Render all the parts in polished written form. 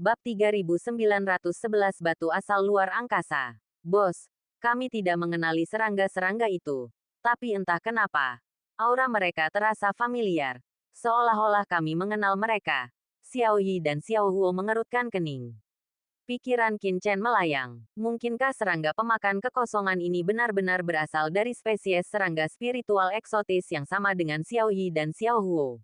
Bab 3911 Batu Asal Luar Angkasa. Bos, kami tidak mengenali serangga-serangga itu. Tapi entah kenapa, aura mereka terasa familiar. Seolah-olah kami mengenal mereka. Xiao Yi dan Xiao Huo mengerutkan kening. Pikiran Qin Chen melayang. Mungkinkah serangga pemakan kekosongan ini benar-benar berasal dari spesies serangga spiritual eksotis yang sama dengan Xiao Yi dan Xiao Huo?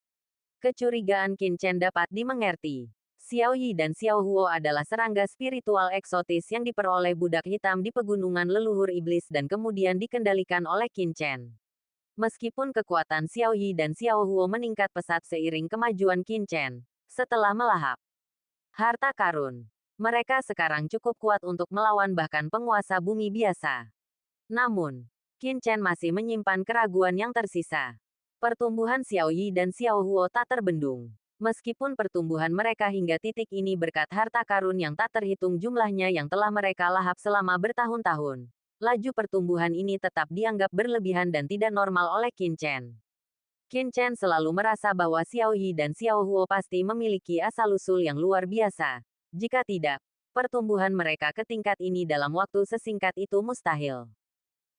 Kecurigaan Qin Chen dapat dimengerti. Xiao Yi dan Xiao Huo adalah serangga spiritual eksotis yang diperoleh budak hitam di pegunungan leluhur iblis dan kemudian dikendalikan oleh Qin Chen. Meskipun kekuatan Xiao Yi dan Xiao Huo meningkat pesat seiring kemajuan Qin Chen, setelah melahap harta karun, mereka sekarang cukup kuat untuk melawan bahkan penguasa bumi biasa. Namun, Qin Chen masih menyimpan keraguan yang tersisa. Pertumbuhan Xiao Yi dan Xiao Huo tak terbendung. Meskipun pertumbuhan mereka hingga titik ini berkat harta karun yang tak terhitung jumlahnya yang telah mereka lahap selama bertahun-tahun, laju pertumbuhan ini tetap dianggap berlebihan dan tidak normal oleh Qin Chen. Qin Chen selalu merasa bahwa Xiao Yi dan Xiao Huo pasti memiliki asal-usul yang luar biasa. Jika tidak, pertumbuhan mereka ke tingkat ini dalam waktu sesingkat itu mustahil.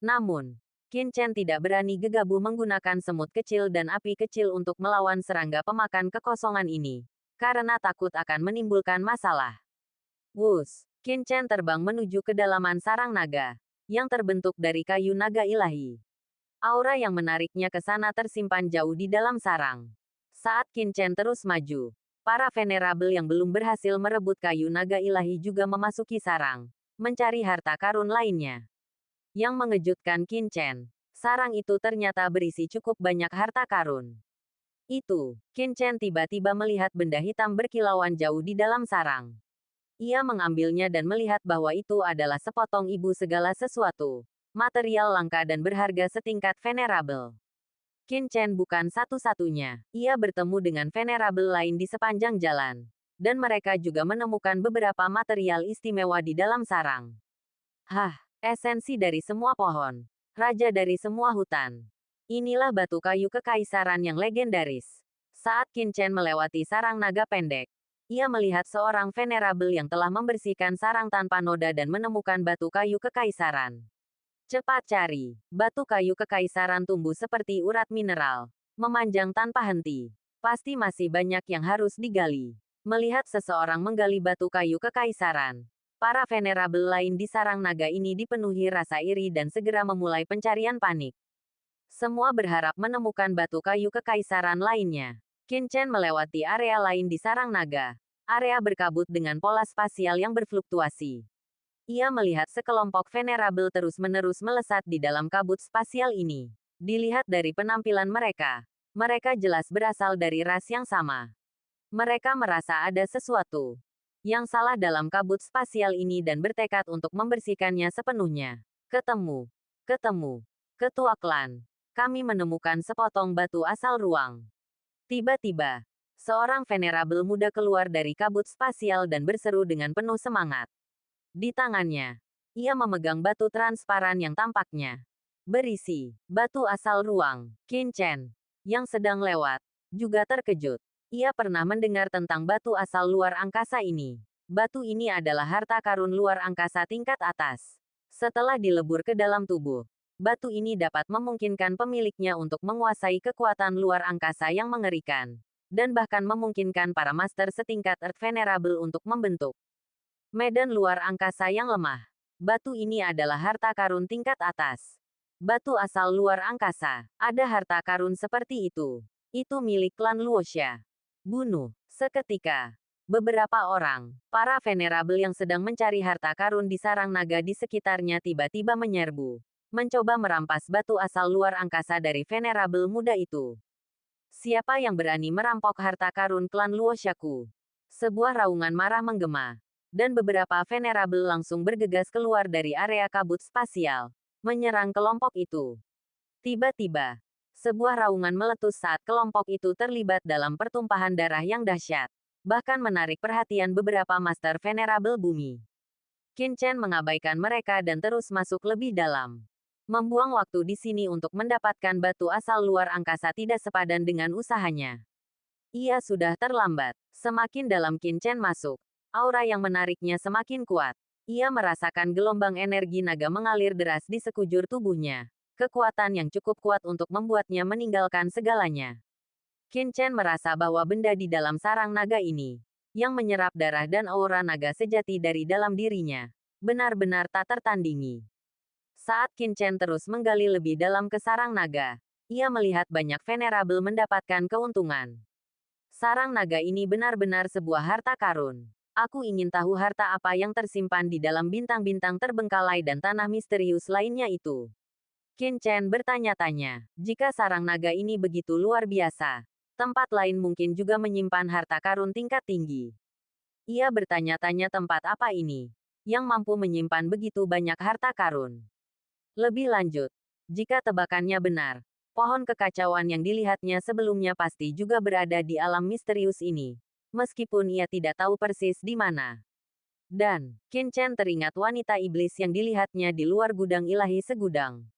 Namun, Qin Chen tidak berani gegabah menggunakan semut kecil dan api kecil untuk melawan serangga pemakan kekosongan ini, karena takut akan menimbulkan masalah. Wus, Qin Chen terbang menuju kedalaman sarang naga, yang terbentuk dari kayu naga ilahi. Aura yang menariknya ke sana tersimpan jauh di dalam sarang. Saat Qin Chen terus maju, para venerabel yang belum berhasil merebut kayu naga ilahi juga memasuki sarang, mencari harta karun lainnya. Yang mengejutkan Qin Chen, sarang itu ternyata berisi cukup banyak harta karun. Qin Chen tiba-tiba melihat benda hitam berkilauan jauh di dalam sarang. Ia mengambilnya dan melihat bahwa itu adalah sepotong ibu segala sesuatu, material langka dan berharga setingkat venerabel. Qin Chen bukan satu-satunya. Ia bertemu dengan venerabel lain di sepanjang jalan. Dan mereka juga menemukan beberapa material istimewa di dalam sarang. Esensi dari semua pohon. Raja dari semua hutan. Inilah batu kayu kekaisaran yang legendaris. Saat Qin Chen melewati sarang naga pendek, ia melihat seorang venerabel yang telah membersihkan sarang tanpa noda dan menemukan batu kayu kekaisaran. Cepat cari. Batu kayu kekaisaran tumbuh seperti urat mineral, memanjang tanpa henti. Pasti masih banyak yang harus digali. Melihat seseorang menggali batu kayu kekaisaran, para venerabel lain di sarang naga ini dipenuhi rasa iri dan segera memulai pencarian panik. Semua berharap menemukan batu kayu kekaisaran lainnya. Qin Chen melewati area lain di sarang naga. Area berkabut dengan pola spasial yang berfluktuasi. Ia melihat sekelompok venerabel terus-menerus melesat di dalam kabut spasial ini. Dilihat dari penampilan mereka, mereka jelas berasal dari ras yang sama. Mereka merasa ada sesuatu yang salah dalam kabut spasial ini dan bertekad untuk membersihkannya sepenuhnya. Ketemu. Ketua klan. Kami menemukan sepotong batu asal ruang. Tiba-tiba, seorang venerabel muda keluar dari kabut spasial dan berseru dengan penuh semangat. Di tangannya, ia memegang batu transparan yang tampaknya berisi batu asal ruang. Qin Chen, yang sedang lewat, juga terkejut. Ia pernah mendengar tentang batu asal luar angkasa ini. Batu ini adalah harta karun luar angkasa tingkat atas. Setelah dilebur ke dalam tubuh, batu ini dapat memungkinkan pemiliknya untuk menguasai kekuatan luar angkasa yang mengerikan, dan bahkan memungkinkan para master setingkat Earth Venerable untuk membentuk medan luar angkasa yang lemah. Batu ini adalah harta karun tingkat atas. Batu asal luar angkasa. Ada harta karun seperti itu. Itu milik klan Luoxia. Bunuh. Seketika, beberapa orang, para venerabel yang sedang mencari harta karun di sarang naga di sekitarnya tiba-tiba menyerbu, mencoba merampas batu asal luar angkasa dari venerabel muda itu. Siapa yang berani merampok harta karun klan Luoxiaku? Sebuah raungan marah menggema. Dan beberapa venerabel langsung bergegas keluar dari area kabut spasial, menyerang kelompok itu. Tiba-tiba, sebuah raungan meletus saat kelompok itu terlibat dalam pertumpahan darah yang dahsyat, bahkan menarik perhatian beberapa master venerabel bumi. Qin Chen mengabaikan mereka dan terus masuk lebih dalam. Membuang waktu di sini untuk mendapatkan batu asal luar angkasa tidak sepadan dengan usahanya. Ia sudah terlambat. Semakin dalam Qin Chen masuk, Aura yang menariknya semakin kuat. Ia merasakan gelombang energi naga mengalir deras di sekujur tubuhnya. Kekuatan yang cukup kuat untuk membuatnya meninggalkan segalanya. Qin Chen merasa bahwa benda di dalam sarang naga ini, yang menyerap darah dan aura naga sejati dari dalam dirinya, benar-benar tak tertandingi. Saat Qin Chen terus menggali lebih dalam ke sarang naga, ia melihat banyak venerabel mendapatkan keuntungan. Sarang naga ini benar-benar sebuah harta karun. Aku ingin tahu harta apa yang tersimpan di dalam bintang-bintang terbengkalai dan tanah misterius lainnya itu. Qin Chen bertanya-tanya, jika sarang naga ini begitu luar biasa, tempat lain mungkin juga menyimpan harta karun tingkat tinggi. Ia bertanya-tanya tempat apa ini, yang mampu menyimpan begitu banyak harta karun. Lebih lanjut, jika tebakannya benar, pohon kekacauan yang dilihatnya sebelumnya pasti juga berada di alam misterius ini, meskipun ia tidak tahu persis di mana. Dan, Qin Chen teringat wanita iblis yang dilihatnya di luar gudang ilahi segudang.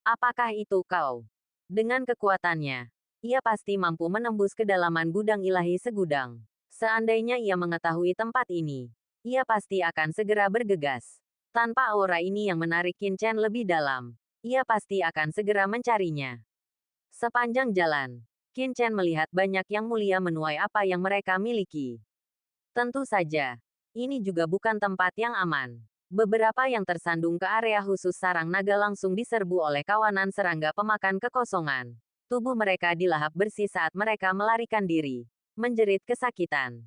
Apakah itu kau? Dengan kekuatannya, ia pasti mampu menembus kedalaman gudang ilahi segudang. Seandainya ia mengetahui tempat ini, ia pasti akan segera bergegas. Tanpa aura ini yang menarik Qin Chen lebih dalam, ia pasti akan segera mencarinya. Sepanjang jalan, Qin Chen melihat banyak yang mulia menuai apa yang mereka miliki. Tentu saja, ini juga bukan tempat yang aman. Beberapa yang tersandung ke area khusus sarang naga langsung diserbu oleh kawanan serangga pemakan kekosongan. Tubuh mereka dilahap bersih saat mereka melarikan diri, menjerit kesakitan.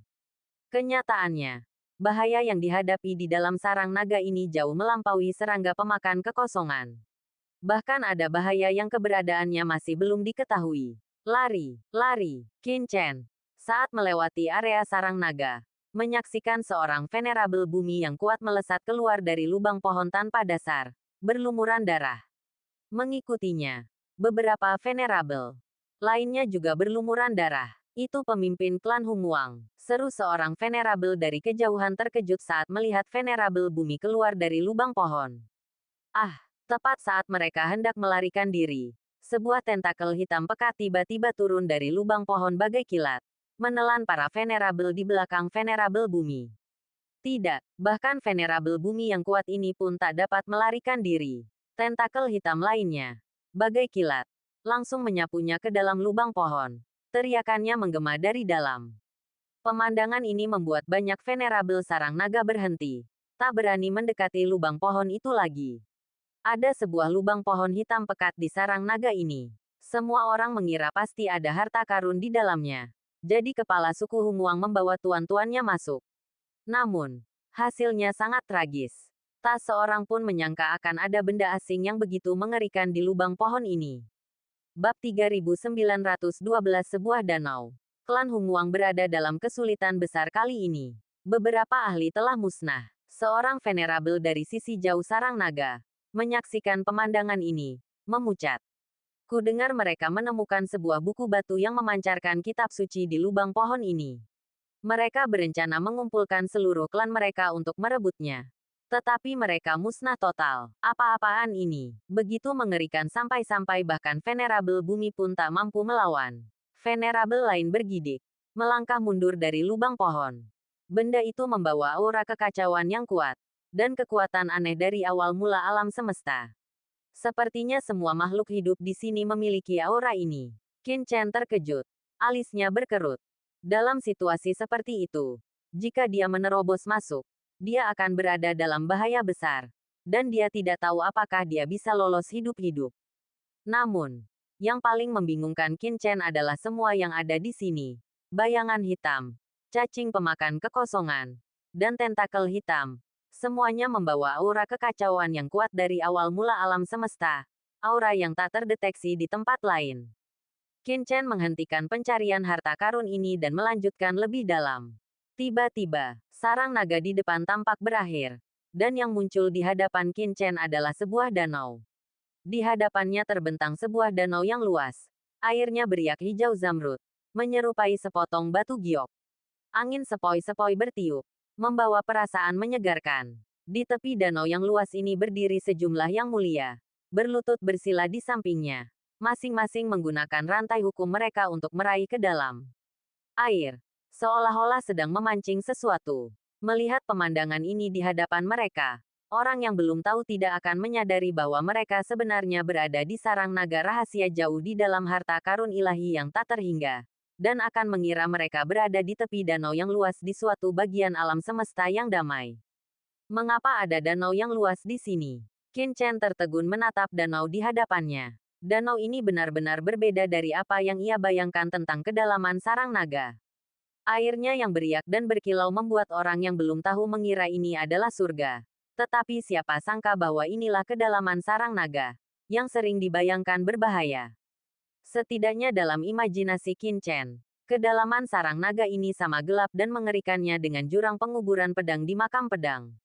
Kenyataannya, bahaya yang dihadapi di dalam sarang naga ini jauh melampaui serangga pemakan kekosongan. Bahkan ada bahaya yang keberadaannya masih belum diketahui. Lari, lari, Qin Chen. Saat melewati area sarang naga, menyaksikan seorang venerabel bumi yang kuat melesat keluar dari lubang pohon tanpa dasar, berlumuran darah. Mengikutinya, beberapa venerabel lainnya juga berlumuran darah. Itu pemimpin klan Humuang, seru seorang venerabel dari kejauhan terkejut saat melihat venerabel bumi keluar dari lubang pohon. Ah, tepat saat mereka hendak melarikan diri, sebuah tentakel hitam pekat tiba-tiba turun dari lubang pohon bagai kilat, menelan para venerabel di belakang venerabel bumi. Tidak, bahkan venerabel bumi yang kuat ini pun tak dapat melarikan diri. Tentakel hitam lainnya, bagai kilat, langsung menyapunya ke dalam lubang pohon. Teriakannya menggema dari dalam. Pemandangan ini membuat banyak venerabel sarang naga berhenti, tak berani mendekati lubang pohon itu lagi. Ada sebuah lubang pohon hitam pekat di sarang naga ini. Semua orang mengira pasti ada harta karun di dalamnya. Jadi kepala suku Humuang membawa tuan-tuannya masuk. Namun, hasilnya sangat tragis. Tak seorang pun menyangka akan ada benda asing yang begitu mengerikan di lubang pohon ini. Bab 3912 Sebuah danau. Klan Humuang berada dalam kesulitan besar kali ini. Beberapa ahli telah musnah. Seorang venerabel dari sisi jauh sarang naga menyaksikan pemandangan ini, memucat. Ku dengar mereka menemukan sebuah buku batu yang memancarkan kitab suci di lubang pohon ini. Mereka berencana mengumpulkan seluruh klan mereka untuk merebutnya. Tetapi mereka musnah total. Apa-apaan ini? Begitu mengerikan sampai-sampai bahkan venerabel bumi pun tak mampu melawan. Venerabel lain bergidik, melangkah mundur dari lubang pohon. Benda itu membawa aura kekacauan yang kuat, dan kekuatan aneh dari awal mula alam semesta. Sepertinya semua makhluk hidup di sini memiliki aura ini. Qin Chen terkejut. Alisnya berkerut. Dalam situasi seperti itu, jika dia menerobos masuk, dia akan berada dalam bahaya besar. Dan dia tidak tahu apakah dia bisa lolos hidup-hidup. Namun, yang paling membingungkan Qin Chen adalah semua yang ada di sini. Bayangan hitam, cacing pemakan kekosongan, dan tentakel hitam. Semuanya membawa aura kekacauan yang kuat dari awal mula alam semesta. Aura yang tak terdeteksi di tempat lain. Qin Chen menghentikan pencarian harta karun ini dan melanjutkan lebih dalam. Tiba-tiba, sarang naga di depan tampak berakhir. Dan yang muncul di hadapan Qin Chen adalah sebuah danau. Di hadapannya terbentang sebuah danau yang luas. Airnya beriak hijau zamrud, menyerupai sepotong batu giok. Angin sepoi-sepoi bertiup, membawa perasaan menyegarkan. Di tepi danau yang luas ini berdiri sejumlah yang mulia, berlutut bersila di sampingnya. Masing-masing menggunakan rantai hukum mereka untuk meraih ke dalam air. Seolah-olah sedang memancing sesuatu. Melihat pemandangan ini di hadapan mereka, orang yang belum tahu tidak akan menyadari bahwa mereka sebenarnya berada di sarang naga rahasia jauh di dalam harta karun ilahi yang tak terhingga, dan akan mengira mereka berada di tepi danau yang luas di suatu bagian alam semesta yang damai. Mengapa ada danau yang luas di sini? Qin Chen tertegun menatap danau di hadapannya. Danau ini benar-benar berbeda dari apa yang ia bayangkan tentang kedalaman sarang naga. Airnya yang beriak dan berkilau membuat orang yang belum tahu mengira ini adalah surga. Tetapi siapa sangka bahwa inilah kedalaman sarang naga, yang sering dibayangkan berbahaya. Setidaknya dalam imajinasi Qin Chen, kedalaman sarang naga ini sama gelap dan mengerikannya dengan jurang penguburan pedang di makam pedang.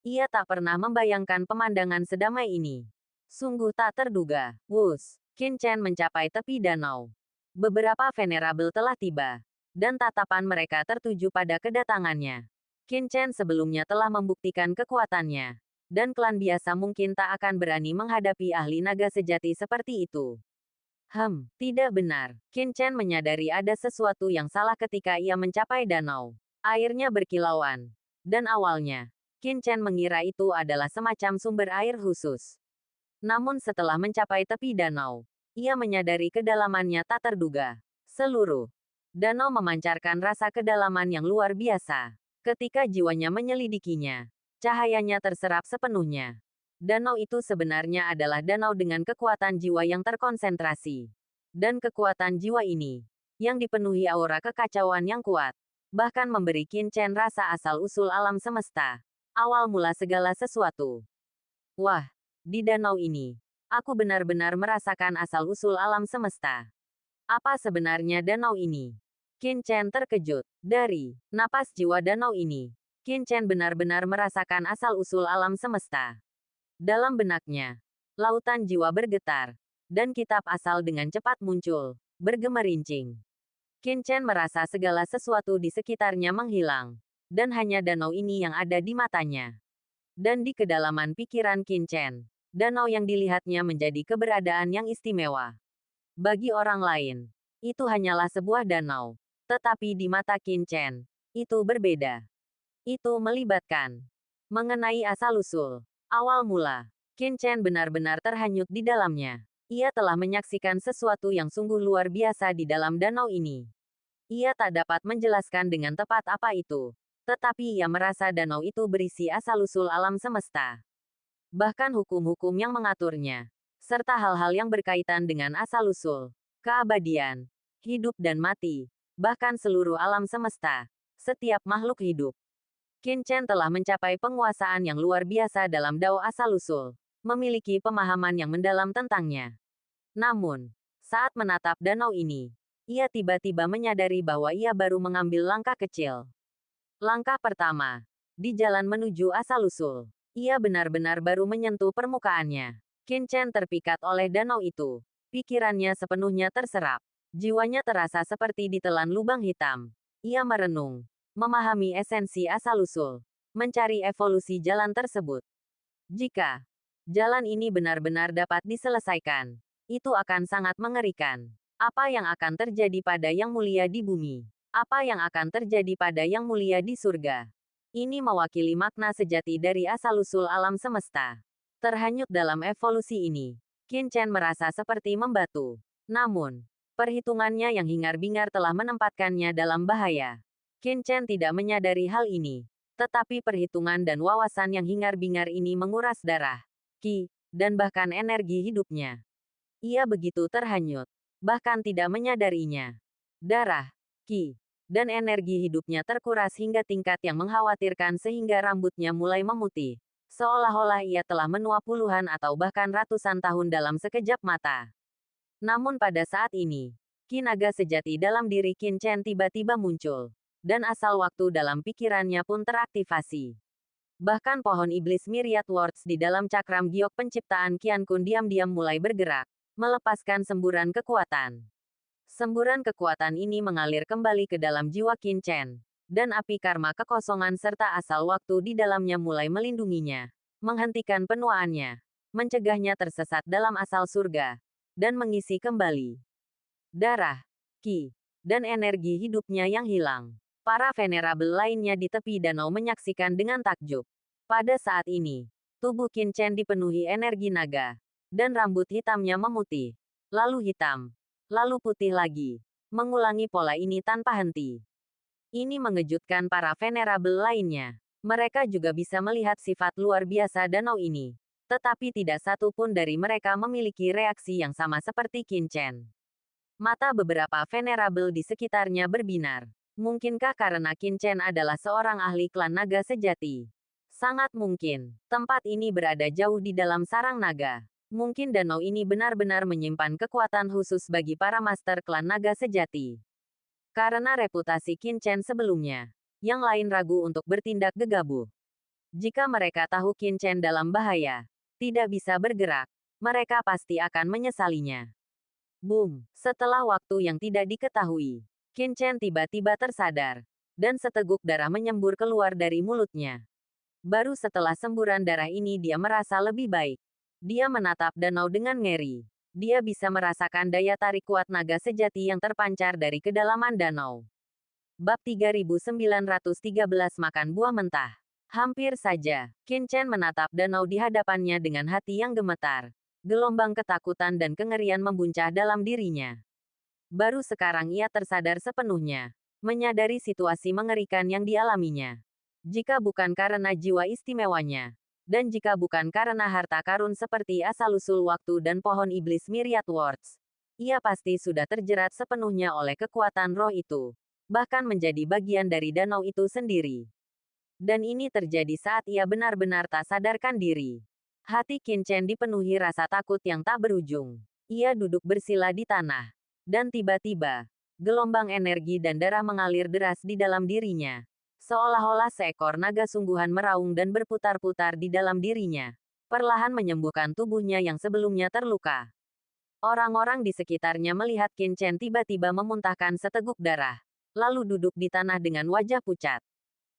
Ia tak pernah membayangkan pemandangan sedamai ini. Sungguh tak terduga. Wus, Qin Chen mencapai tepi danau. Beberapa venerabel telah tiba, dan tatapan mereka tertuju pada kedatangannya. Qin Chen sebelumnya telah membuktikan kekuatannya, dan klan biasa mungkin tak akan berani menghadapi ahli naga sejati seperti itu. Tidak benar. Qin Chen menyadari ada sesuatu yang salah ketika ia mencapai danau. Airnya berkilauan. Dan awalnya, Qin Chen mengira itu adalah semacam sumber air khusus. Namun setelah mencapai tepi danau, ia menyadari kedalamannya tak terduga. Seluruh danau memancarkan rasa kedalaman yang luar biasa. Ketika jiwanya menyelidikinya, cahayanya terserap sepenuhnya. Danau itu sebenarnya adalah danau dengan kekuatan jiwa yang terkonsentrasi. Dan kekuatan jiwa ini, yang dipenuhi aura kekacauan yang kuat, bahkan memberi Qin Chen rasa asal-usul alam semesta. Awal mula segala sesuatu. Wah, di danau ini, aku benar-benar merasakan asal-usul alam semesta. Apa sebenarnya danau ini? Qin Chen terkejut. Dari napas jiwa danau ini, Qin Chen benar-benar merasakan asal-usul alam semesta. Dalam benaknya, lautan jiwa bergetar, dan kitab asal dengan cepat muncul, bergemerincing. Qin Chen merasa segala sesuatu di sekitarnya menghilang, dan hanya danau ini yang ada di matanya. Dan di kedalaman pikiran Qin Chen, danau yang dilihatnya menjadi keberadaan yang istimewa. Bagi orang lain, itu hanyalah sebuah danau. Tetapi di mata Qin Chen, itu berbeda. Itu melibatkan. Mengenai asal-usul, awal mula, Qin Chen benar-benar terhanyut di dalamnya. Ia telah menyaksikan sesuatu yang sungguh luar biasa di dalam danau ini. Ia tak dapat menjelaskan dengan tepat apa itu. Tetapi ia merasa danau itu berisi asal-usul alam semesta. Bahkan hukum-hukum yang mengaturnya, serta hal-hal yang berkaitan dengan asal-usul, keabadian, hidup dan mati, bahkan seluruh alam semesta, setiap makhluk hidup. Qin Chen telah mencapai penguasaan yang luar biasa dalam Dao asal-usul, memiliki pemahaman yang mendalam tentangnya. Namun, saat menatap danau ini, ia tiba-tiba menyadari bahwa ia baru mengambil langkah kecil. Langkah pertama, di jalan menuju asal-usul, ia benar-benar baru menyentuh permukaannya. Qin Chen terpikat oleh danau itu. Pikirannya sepenuhnya terserap. Jiwanya terasa seperti ditelan lubang hitam. Ia merenung, memahami esensi asal-usul, mencari evolusi jalan tersebut. Jika jalan ini benar-benar dapat diselesaikan, itu akan sangat mengerikan. Apa yang akan terjadi pada Yang Mulia di bumi? Apa yang akan terjadi pada Yang Mulia di surga? Ini mewakili makna sejati dari asal-usul alam semesta. Terhanyut dalam evolusi ini, Qin Chen merasa seperti membatu. Namun, perhitungannya yang hingar-bingar telah menempatkannya dalam bahaya. Qin Chen tidak menyadari hal ini. Tetapi perhitungan dan wawasan yang hingar-bingar ini menguras darah, ki, dan bahkan energi hidupnya. Ia begitu terhanyut, bahkan tidak menyadarinya. Darah, ki, dan energi hidupnya terkuras hingga tingkat yang mengkhawatirkan sehingga rambutnya mulai memutih. Seolah-olah ia telah menua puluhan atau bahkan ratusan tahun dalam sekejap mata. Namun pada saat ini, ki naga sejati dalam diri Qin Chen tiba-tiba muncul. Dan asal waktu dalam pikirannya pun teraktivasi. Bahkan pohon iblis Myriad Words di dalam cakram giok penciptaan Qian Kun diam-diam mulai bergerak, melepaskan semburan kekuatan. Semburan kekuatan ini mengalir kembali ke dalam jiwa Qin Chen, dan api karma kekosongan serta asal waktu di dalamnya mulai melindunginya, menghentikan penuaannya, mencegahnya tersesat dalam asal surga, dan mengisi kembali darah, ki, dan energi hidupnya yang hilang. Para venerabel lainnya di tepi danau menyaksikan dengan takjub. Pada saat ini, tubuh Qin Chen dipenuhi energi naga, dan rambut hitamnya memutih, lalu hitam, lalu putih lagi, mengulangi pola ini tanpa henti. Ini mengejutkan para venerabel lainnya. Mereka juga bisa melihat sifat luar biasa danau ini. Tetapi tidak satu pun dari mereka memiliki reaksi yang sama seperti Qin Chen. Mata beberapa venerabel di sekitarnya berbinar. Mungkinkah karena Qin Chen adalah seorang ahli klan naga sejati? Sangat mungkin. Tempat ini berada jauh di dalam sarang naga. Mungkin danau ini benar-benar menyimpan kekuatan khusus bagi para master klan naga sejati. Karena reputasi Qin Chen sebelumnya, yang lain ragu untuk bertindak gegabah. Jika mereka tahu Qin Chen dalam bahaya, tidak bisa bergerak, mereka pasti akan menyesalinya. Boom! Setelah waktu yang tidak diketahui, Qin Chen tiba-tiba tersadar, dan seteguk darah menyembur keluar dari mulutnya. Baru setelah semburan darah ini dia merasa lebih baik. Dia menatap danau dengan ngeri. Dia bisa merasakan daya tarik kuat naga sejati yang terpancar dari kedalaman danau. Bab 3913 Makan buah mentah. Hampir saja, Qin Chen menatap danau di hadapannya dengan hati yang gemetar. Gelombang ketakutan dan kengerian membuncah dalam dirinya. Baru sekarang ia tersadar sepenuhnya, menyadari situasi mengerikan yang dialaminya. Jika bukan karena jiwa istimewanya, dan jika bukan karena harta karun seperti asal-usul waktu dan pohon iblis Myriad Words, ia pasti sudah terjerat sepenuhnya oleh kekuatan roh itu, bahkan menjadi bagian dari danau itu sendiri. Dan ini terjadi saat ia benar-benar tak sadarkan diri. Hati Qin Chen dipenuhi rasa takut yang tak berujung. Ia duduk bersila di tanah. Dan tiba-tiba, gelombang energi dan darah mengalir deras di dalam dirinya. Seolah-olah seekor naga sungguhan meraung dan berputar-putar di dalam dirinya. Perlahan menyembuhkan tubuhnya yang sebelumnya terluka. Orang-orang di sekitarnya melihat Qin Chen tiba-tiba memuntahkan seteguk darah. Lalu duduk di tanah dengan wajah pucat.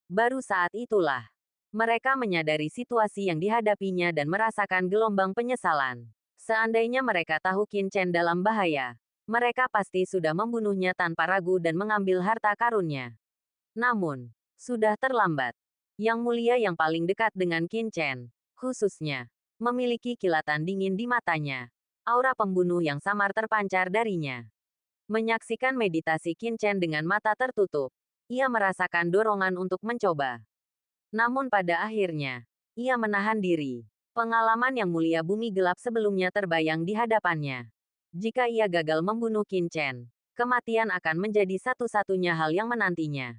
Baru saat itulah, mereka menyadari situasi yang dihadapinya dan merasakan gelombang penyesalan. Seandainya mereka tahu Qin Chen dalam bahaya, mereka pasti sudah membunuhnya tanpa ragu dan mengambil harta karunnya. Namun, sudah terlambat. Yang mulia yang paling dekat dengan Qin Chen, khususnya, memiliki kilatan dingin di matanya. Aura pembunuh yang samar terpancar darinya. Menyaksikan meditasi Qin Chen dengan mata tertutup, ia merasakan dorongan untuk mencoba. Namun pada akhirnya, ia menahan diri. Pengalaman yang mulia bumi gelap sebelumnya terbayang di hadapannya. Jika ia gagal membunuh Qin Chen, kematian akan menjadi satu-satunya hal yang menantinya.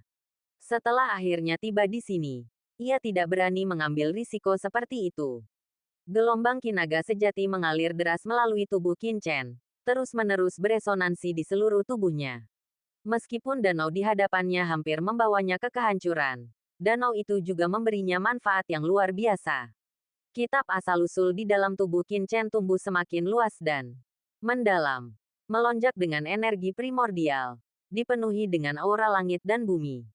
Setelah akhirnya tiba di sini, ia tidak berani mengambil risiko seperti itu. Gelombang Qi naga sejati mengalir deras melalui tubuh Qin Chen, terus-menerus beresonansi di seluruh tubuhnya. Meskipun danau di hadapannya hampir membawanya ke kehancuran, danau itu juga memberinya manfaat yang luar biasa. Kitab asal-usul di dalam tubuh Qin Chen tumbuh semakin luas dan mendalam, melonjak dengan energi primordial, dipenuhi dengan aura langit dan bumi.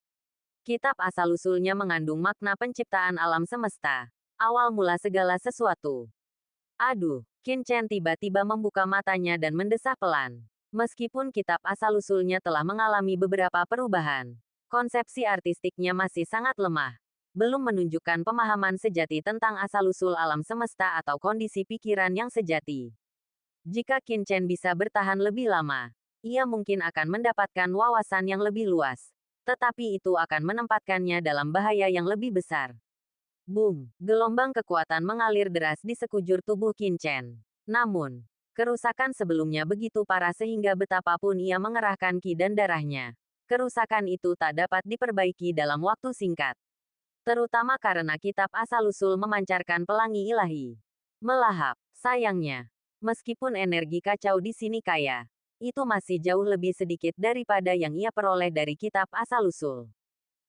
Kitab asal-usulnya mengandung makna penciptaan alam semesta, awal mula segala sesuatu. Aduh, Qin Chen tiba-tiba membuka matanya dan mendesah pelan. Meskipun kitab asal-usulnya telah mengalami beberapa perubahan, konsepsi artistiknya masih sangat lemah. Belum menunjukkan pemahaman sejati tentang asal-usul alam semesta atau kondisi pikiran yang sejati. Jika Qin Chen bisa bertahan lebih lama, ia mungkin akan mendapatkan wawasan yang lebih luas. Tetapi itu akan menempatkannya dalam bahaya yang lebih besar. Boom! Gelombang kekuatan mengalir deras di sekujur tubuh Qin Chen. Namun, kerusakan sebelumnya begitu parah sehingga betapapun ia mengerahkan ki dan darahnya, kerusakan itu tak dapat diperbaiki dalam waktu singkat. Terutama karena kitab asal-usul memancarkan pelangi ilahi. Melahap, sayangnya. Meskipun energi kacau di sini kaya, itu masih jauh lebih sedikit daripada yang ia peroleh dari kitab asal-usul.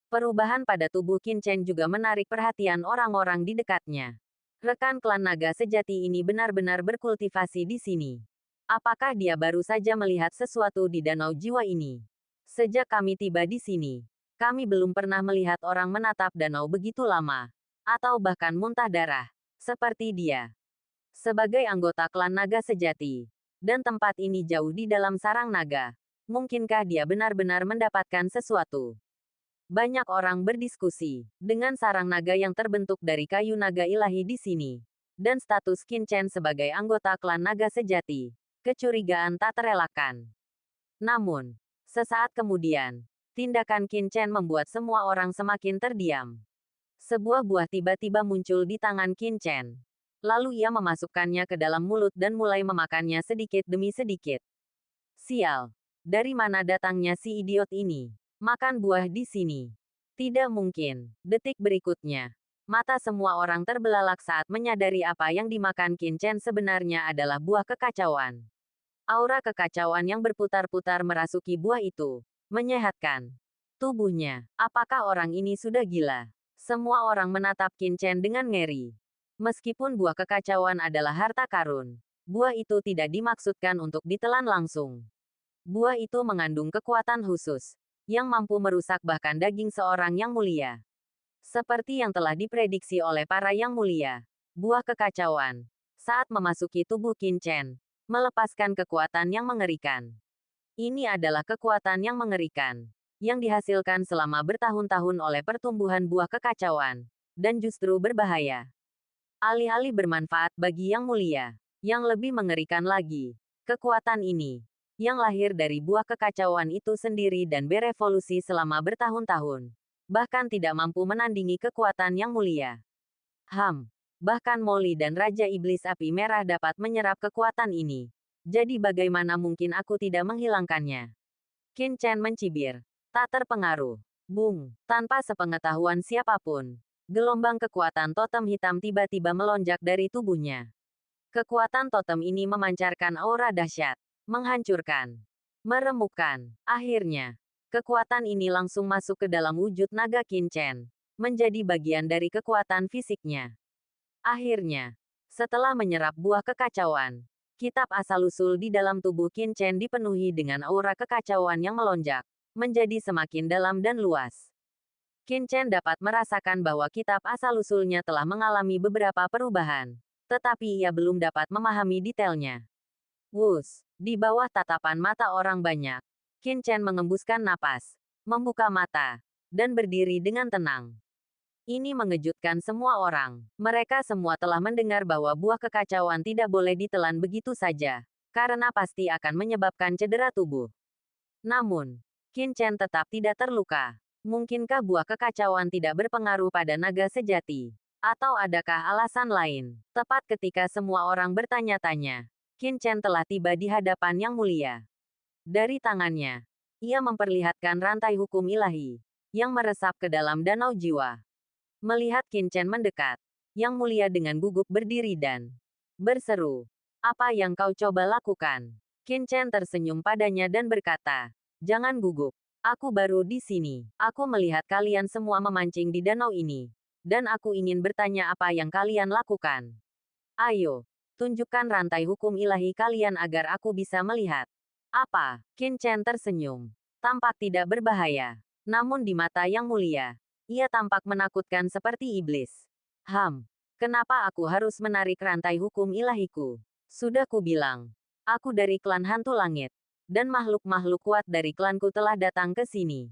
Perubahan pada tubuh Qin Chen juga menarik perhatian orang-orang di dekatnya. Rekan klan naga sejati ini benar-benar berkultivasi di sini. Apakah dia baru saja melihat sesuatu di danau jiwa ini? Sejak kami tiba di sini, kami belum pernah melihat orang menatap danau begitu lama, atau bahkan muntah darah, seperti dia. Sebagai anggota klan naga sejati, dan tempat ini jauh di dalam sarang naga, mungkinkah dia benar-benar mendapatkan sesuatu? Banyak orang berdiskusi dengan sarang naga yang terbentuk dari kayu naga ilahi di sini. Dan status Qin Chen sebagai anggota klan naga sejati. Kecurigaan tak terelakkan. Namun, sesaat kemudian, tindakan Qin Chen membuat semua orang semakin terdiam. Sebuah buah tiba-tiba muncul di tangan Qin Chen. Lalu ia memasukkannya ke dalam mulut dan mulai memakannya sedikit demi sedikit. Sial, dari mana datangnya si idiot ini? Makan buah di sini. Tidak mungkin. Detik berikutnya, mata semua orang terbelalak saat menyadari apa yang dimakan Qin Chen sebenarnya adalah buah kekacauan. Aura kekacauan yang berputar-putar merasuki buah itu, menyehatkan tubuhnya. Apakah orang ini sudah gila? Semua orang menatap Qin Chen dengan ngeri. Meskipun buah kekacauan adalah harta karun, buah itu tidak dimaksudkan untuk ditelan langsung. Buah itu mengandung kekuatan khusus, yang mampu merusak bahkan daging seorang yang mulia. Seperti yang telah diprediksi oleh para yang mulia, buah kekacauan, saat memasuki tubuh Qin Chen, melepaskan kekuatan yang mengerikan. Ini adalah kekuatan yang mengerikan, yang dihasilkan selama bertahun-tahun oleh pertumbuhan buah kekacauan, dan justru berbahaya. Alih-alih bermanfaat bagi yang mulia, yang lebih mengerikan lagi, kekuatan ini, yang lahir dari buah kekacauan itu sendiri dan berevolusi selama bertahun-tahun, bahkan tidak mampu menandingi kekuatan yang mulia. Bahkan Molly dan Raja Iblis Api Merah dapat menyerap kekuatan ini. Jadi bagaimana mungkin aku tidak menghilangkannya? Qin Chen mencibir. Tak terpengaruh. Bung, tanpa sepengetahuan siapapun. Gelombang kekuatan totem hitam tiba-tiba melonjak dari tubuhnya. Kekuatan totem ini memancarkan aura dahsyat. Menghancurkan. Meremukkan. Akhirnya, kekuatan ini langsung masuk ke dalam wujud naga Qin Chen. Menjadi bagian dari kekuatan fisiknya. Akhirnya, setelah menyerap buah kekacauan, kitab asal-usul di dalam tubuh Qin Chen dipenuhi dengan aura kekacauan yang melonjak, menjadi semakin dalam dan luas. Qin Chen dapat merasakan bahwa kitab asal-usulnya telah mengalami beberapa perubahan, tetapi ia belum dapat memahami detailnya. Wus, di bawah tatapan mata orang banyak, Qin Chen mengembuskan napas, membuka mata, dan berdiri dengan tenang. Ini mengejutkan semua orang. Mereka semua telah mendengar bahwa buah kekacauan tidak boleh ditelan begitu saja, karena pasti akan menyebabkan cedera tubuh. Namun, Qin Chen tetap tidak terluka. Mungkinkah buah kekacauan tidak berpengaruh pada naga sejati? Atau adakah alasan lain? Tepat ketika semua orang bertanya-tanya, Qin Chen telah tiba di hadapan Yang Mulia. Dari tangannya, ia memperlihatkan rantai hukum ilahi, yang meresap ke dalam danau jiwa. Melihat Qin Chen mendekat, Yang Mulia dengan gugup berdiri dan berseru, "Apa yang kau coba lakukan?" Qin Chen tersenyum padanya dan berkata, "Jangan gugup. Aku baru di sini. Aku melihat kalian semua memancing di danau ini. Dan aku ingin bertanya apa yang kalian lakukan. Ayo, tunjukkan rantai hukum ilahi kalian agar aku bisa melihat." "Apa?" Qin Chen tersenyum. Tampak tidak berbahaya. Namun di mata Yang Mulia, ia tampak menakutkan seperti iblis. Kenapa aku harus menarik rantai hukum ilahiku? Sudah kubilang, aku dari klan hantu langit. Dan makhluk-makhluk kuat dari klanku telah datang ke sini.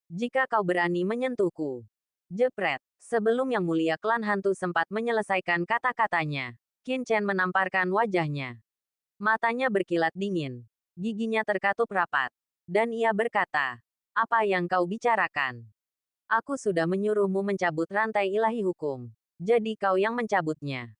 Jika kau berani menyentuhku. Jepret. Sebelum Yang Mulia klan hantu sempat menyelesaikan kata-katanya, Qin Chen menamparkan wajahnya. Matanya berkilat dingin. Giginya terkatup rapat. Dan ia berkata, "Apa yang kau bicarakan? Aku sudah menyuruhmu mencabut rantai ilahi hukum. Jadi kau yang mencabutnya.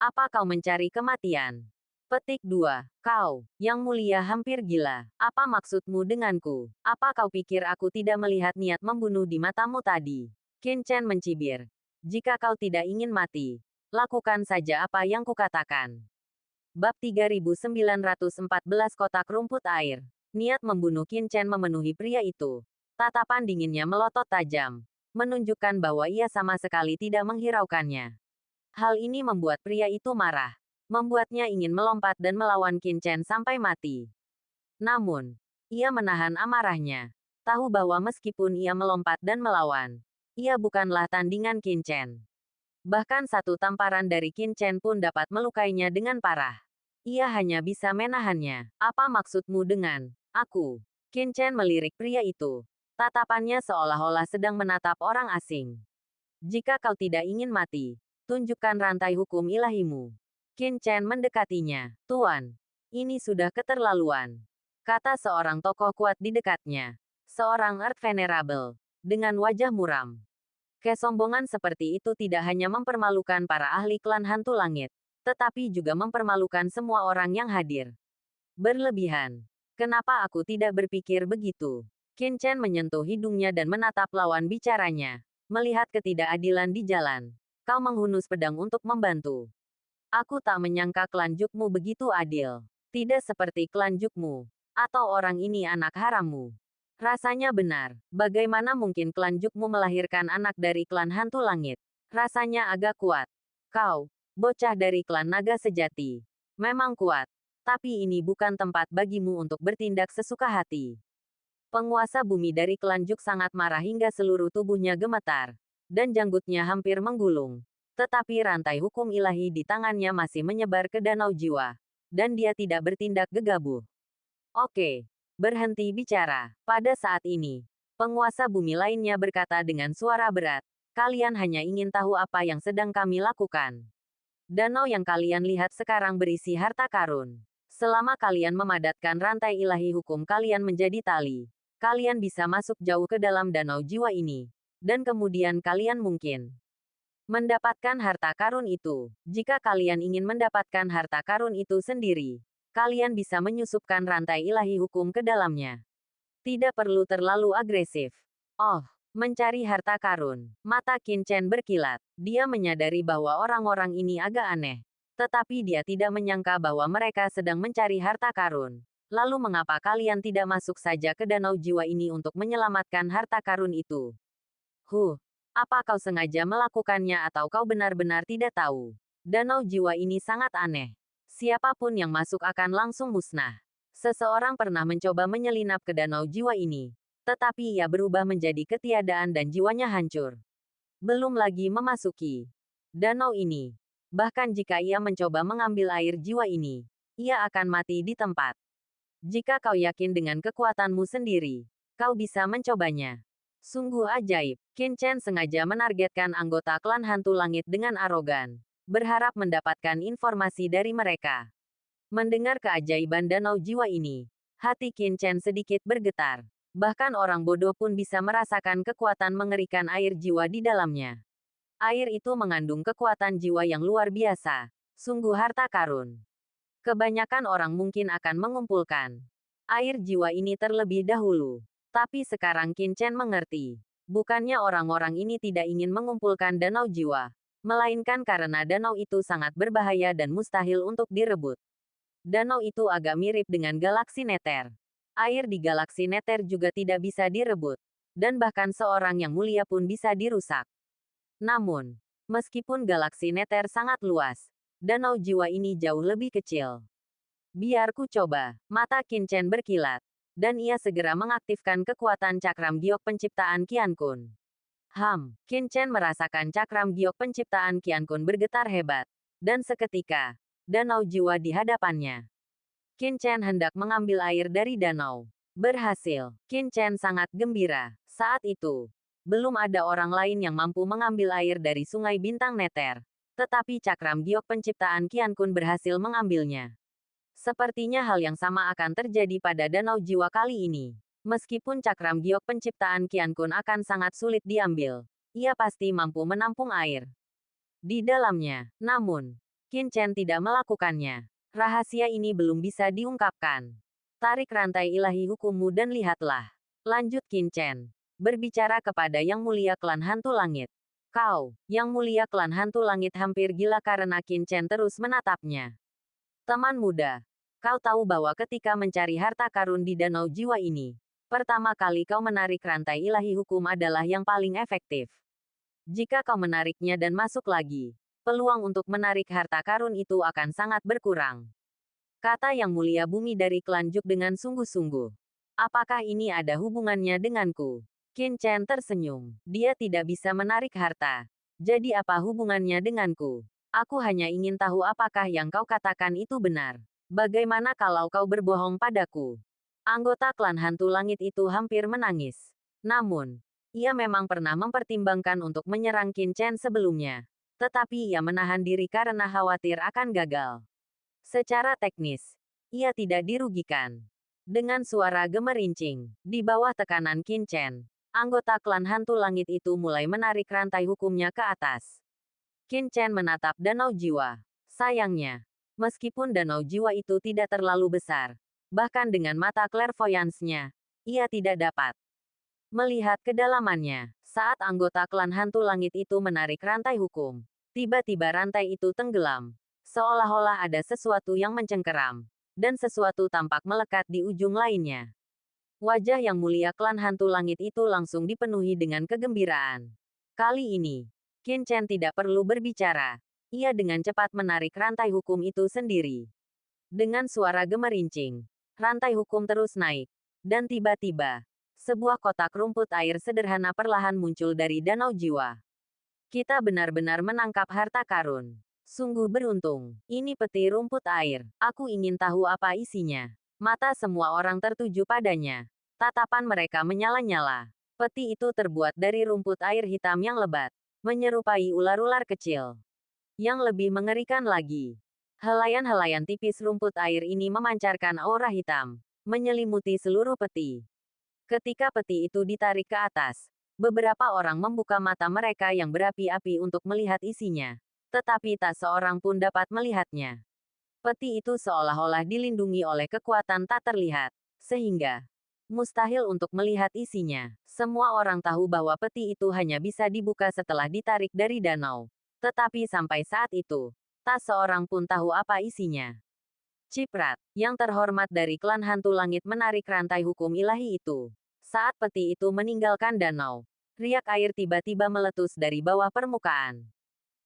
Apa kau mencari kematian?" Petik 2. Kau, Yang Mulia hampir gila. Apa maksudmu denganku? Apa kau pikir aku tidak melihat niat membunuh di matamu tadi? Qin Chen mencibir. Jika kau tidak ingin mati, lakukan saja apa yang kukatakan. Bab 3914 Kotak Rumput Air. Niat membunuh Qin Chen memenuhi pria itu. Tatapan dinginnya melotot tajam, menunjukkan bahwa ia sama sekali tidak menghiraukannya. Hal ini membuat pria itu marah, membuatnya ingin melompat dan melawan Qin Chen sampai mati. Namun, ia menahan amarahnya, tahu bahwa meskipun ia melompat dan melawan, ia bukanlah tandingan Qin Chen. Bahkan satu tamparan dari Qin Chen pun dapat melukainya dengan parah. Ia hanya bisa menahannya. Apa maksudmu dengan aku? Qin Chen melirik pria itu. Tatapannya seolah-olah sedang menatap orang asing. Jika kau tidak ingin mati, tunjukkan rantai hukum ilahimu. Qin Chen mendekatinya. Tuan, ini sudah keterlaluan, kata seorang tokoh kuat di dekatnya. Seorang Earth Venerable, dengan wajah muram. Kesombongan seperti itu tidak hanya mempermalukan para ahli klan hantu langit, tetapi juga mempermalukan semua orang yang hadir. Berlebihan. Kenapa aku tidak berpikir begitu? Qin Chen menyentuh hidungnya dan menatap lawan bicaranya. Melihat ketidakadilan di jalan, kau menghunus pedang untuk membantu. Aku tak menyangka klan Jukmu begitu adil. Tidak seperti klan Jukmu. Atau orang ini anak harammu. Rasanya benar. Bagaimana mungkin klan Jukmu melahirkan anak dari klan hantu langit? Rasanya agak kuat. Kau, bocah dari klan naga sejati. Memang kuat. Tapi ini bukan tempat bagimu untuk bertindak sesuka hati. Penguasa bumi dari klan Juk sangat marah hingga seluruh tubuhnya gemetar. Dan janggutnya hampir menggulung. Tetapi rantai hukum ilahi di tangannya masih menyebar ke danau jiwa. Dan dia tidak bertindak gegabah. Oke, berhenti bicara. Pada saat ini, penguasa bumi lainnya berkata dengan suara berat, kalian hanya ingin tahu apa yang sedang kami lakukan. Danau yang kalian lihat sekarang berisi harta karun. Selama kalian memadatkan rantai ilahi hukum kalian menjadi tali, kalian bisa masuk jauh ke dalam danau jiwa ini. Dan kemudian kalian mungkin mendapatkan harta karun itu. Jika kalian ingin mendapatkan harta karun itu sendiri, kalian bisa menyusupkan rantai ilahi hukum ke dalamnya. Tidak perlu terlalu agresif. Oh, mencari harta karun. Mata Qin Chen berkilat. Dia menyadari bahwa orang-orang ini agak aneh. Tetapi dia tidak menyangka bahwa mereka sedang mencari harta karun. Lalu mengapa kalian tidak masuk saja ke danau jiwa ini untuk menyelamatkan harta karun itu? Apa kau sengaja melakukannya atau kau benar-benar tidak tahu? Danau jiwa ini sangat aneh. Siapapun yang masuk akan langsung musnah. Seseorang pernah mencoba menyelinap ke danau jiwa ini. Tetapi ia berubah menjadi ketiadaan dan jiwanya hancur. Belum lagi memasuki danau ini. Bahkan jika ia mencoba mengambil air jiwa ini, ia akan mati di tempat. Jika kau yakin dengan kekuatanmu sendiri, kau bisa mencobanya. Sungguh ajaib. Qin Chen sengaja menargetkan anggota klan hantu langit dengan arogan, berharap mendapatkan informasi dari mereka. Mendengar keajaiban danau jiwa ini, hati Qin Chen sedikit bergetar. Bahkan orang bodoh pun bisa merasakan kekuatan mengerikan air jiwa di dalamnya. Air itu mengandung kekuatan jiwa yang luar biasa. Sungguh harta karun. Kebanyakan orang mungkin akan mengumpulkan air jiwa ini terlebih dahulu. Tapi sekarang Qin Chen mengerti. Bukannya orang-orang ini tidak ingin mengumpulkan danau jiwa, melainkan karena danau itu sangat berbahaya dan mustahil untuk direbut. Danau itu agak mirip dengan galaksi Neter. Air di galaksi Neter juga tidak bisa direbut. Dan bahkan seorang yang mulia pun bisa dirusak. Namun, meskipun galaksi Neter sangat luas, danau jiwa ini jauh lebih kecil. Biar ku coba. Mata Qin Chen berkilat. Dan ia segera mengaktifkan kekuatan cakram giok penciptaan Qian Kun. Qin Chen merasakan cakram giok penciptaan Qian Kun bergetar hebat. Dan seketika, danau jiwa di hadapannya. Qin Chen hendak mengambil air dari danau. Berhasil. Qin Chen sangat gembira. Saat itu, belum ada orang lain yang mampu mengambil air dari sungai bintang Neter. Tetapi cakram giok penciptaan Qian Kun berhasil mengambilnya. Sepertinya hal yang sama akan terjadi pada danau jiwa kali ini. Meskipun cakram giok penciptaan Qian Kun akan sangat sulit diambil, ia pasti mampu menampung air di dalamnya. Namun, Qin Chen tidak melakukannya. Rahasia ini belum bisa diungkapkan. Tarik rantai ilahi hukummu dan lihatlah. Lanjut Qin Chen. Berbicara kepada Yang Mulia Klan Hantu Langit. Kau, Yang Mulia Klan Hantu Langit hampir gila karena Qin Chen terus menatapnya. Teman muda, kau tahu bahwa ketika mencari harta karun di danau jiwa ini, pertama kali kau menarik rantai ilahi hukum adalah yang paling efektif. Jika kau menariknya dan masuk lagi, peluang untuk menarik harta karun itu akan sangat berkurang. Kata Yang Mulia Bumi dari klan Juk dengan sungguh-sungguh. Apakah ini ada hubungannya denganku? Qin Chen tersenyum. Dia tidak bisa menarik harta. Jadi apa hubungannya denganku? Aku hanya ingin tahu apakah yang kau katakan itu benar. Bagaimana kalau kau berbohong padaku? Anggota klan hantu langit itu hampir menangis. Namun, ia memang pernah mempertimbangkan untuk menyerang Qin Chen sebelumnya. Tetapi ia menahan diri karena khawatir akan gagal. Secara teknis, ia tidak dirugikan. Dengan suara gemerincing, di bawah tekanan Qin Chen, anggota klan hantu langit itu mulai menarik rantai hukumnya ke atas. Qin Chen menatap danau jiwa. Sayangnya, meskipun danau jiwa itu tidak terlalu besar, bahkan dengan mata clairvoyance-nya, ia tidak dapat melihat kedalamannya. Saat anggota klan hantu langit itu menarik rantai hukum, tiba-tiba rantai itu tenggelam. Seolah-olah ada sesuatu yang mencengkeram, dan sesuatu tampak melekat di ujung lainnya. Wajah yang mulia klan hantu langit itu langsung dipenuhi dengan kegembiraan. Kali ini, Qin Chen tidak perlu berbicara. Ia dengan cepat menarik rantai hukum itu sendiri. Dengan suara gemerincing, rantai hukum terus naik. Dan tiba-tiba, sebuah kotak rumput air sederhana perlahan muncul dari danau jiwa. Kita benar-benar menangkap harta karun. Sungguh beruntung. Ini peti rumput air. Aku ingin tahu apa isinya. Mata semua orang tertuju padanya. Tatapan mereka menyala-nyala. Peti itu terbuat dari rumput air hitam yang lebat, menyerupai ular-ular kecil. Yang lebih mengerikan lagi, helaian-helaian tipis rumput air ini memancarkan aura hitam, menyelimuti seluruh peti. Ketika peti itu ditarik ke atas, beberapa orang membuka mata mereka yang berapi-api untuk melihat isinya. Tetapi tak seorang pun dapat melihatnya. Peti itu seolah-olah dilindungi oleh kekuatan tak terlihat, sehingga mustahil untuk melihat isinya. Semua orang tahu bahwa peti itu hanya bisa dibuka setelah ditarik dari danau. Tetapi sampai saat itu, tak seorang pun tahu apa isinya. Ciprat, yang terhormat dari klan hantu langit menarik rantai hukum ilahi itu. Saat peti itu meninggalkan danau, riak air tiba-tiba meletus dari bawah permukaan.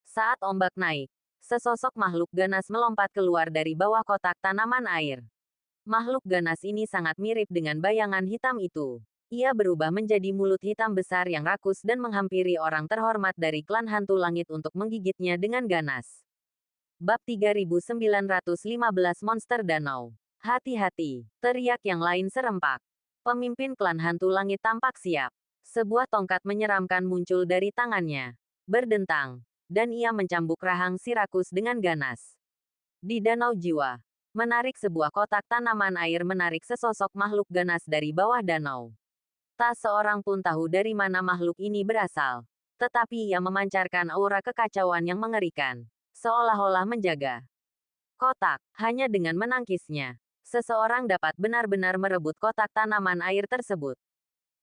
Saat ombak naik, sesosok makhluk ganas melompat keluar dari bawah kotak tanaman air. Makhluk ganas ini sangat mirip dengan bayangan hitam itu. Ia berubah menjadi mulut hitam besar yang rakus dan menghampiri orang terhormat dari klan hantu langit untuk menggigitnya dengan ganas. Bab 3915 Monster Danau. Hati-hati, teriak yang lain serempak. Pemimpin klan hantu langit tampak siap. Sebuah tongkat menyeramkan muncul dari tangannya, berdentang, dan ia mencambuk rahang si rakus dengan ganas. Di danau jiwa, menarik sebuah kotak tanaman air menarik sesosok makhluk ganas dari bawah danau. Tak seorang pun tahu dari mana makhluk ini berasal. Tetapi ia memancarkan aura kekacauan yang mengerikan. Seolah-olah menjaga kotak. Hanya dengan menangkisnya, seseorang dapat benar-benar merebut kotak tanaman air tersebut.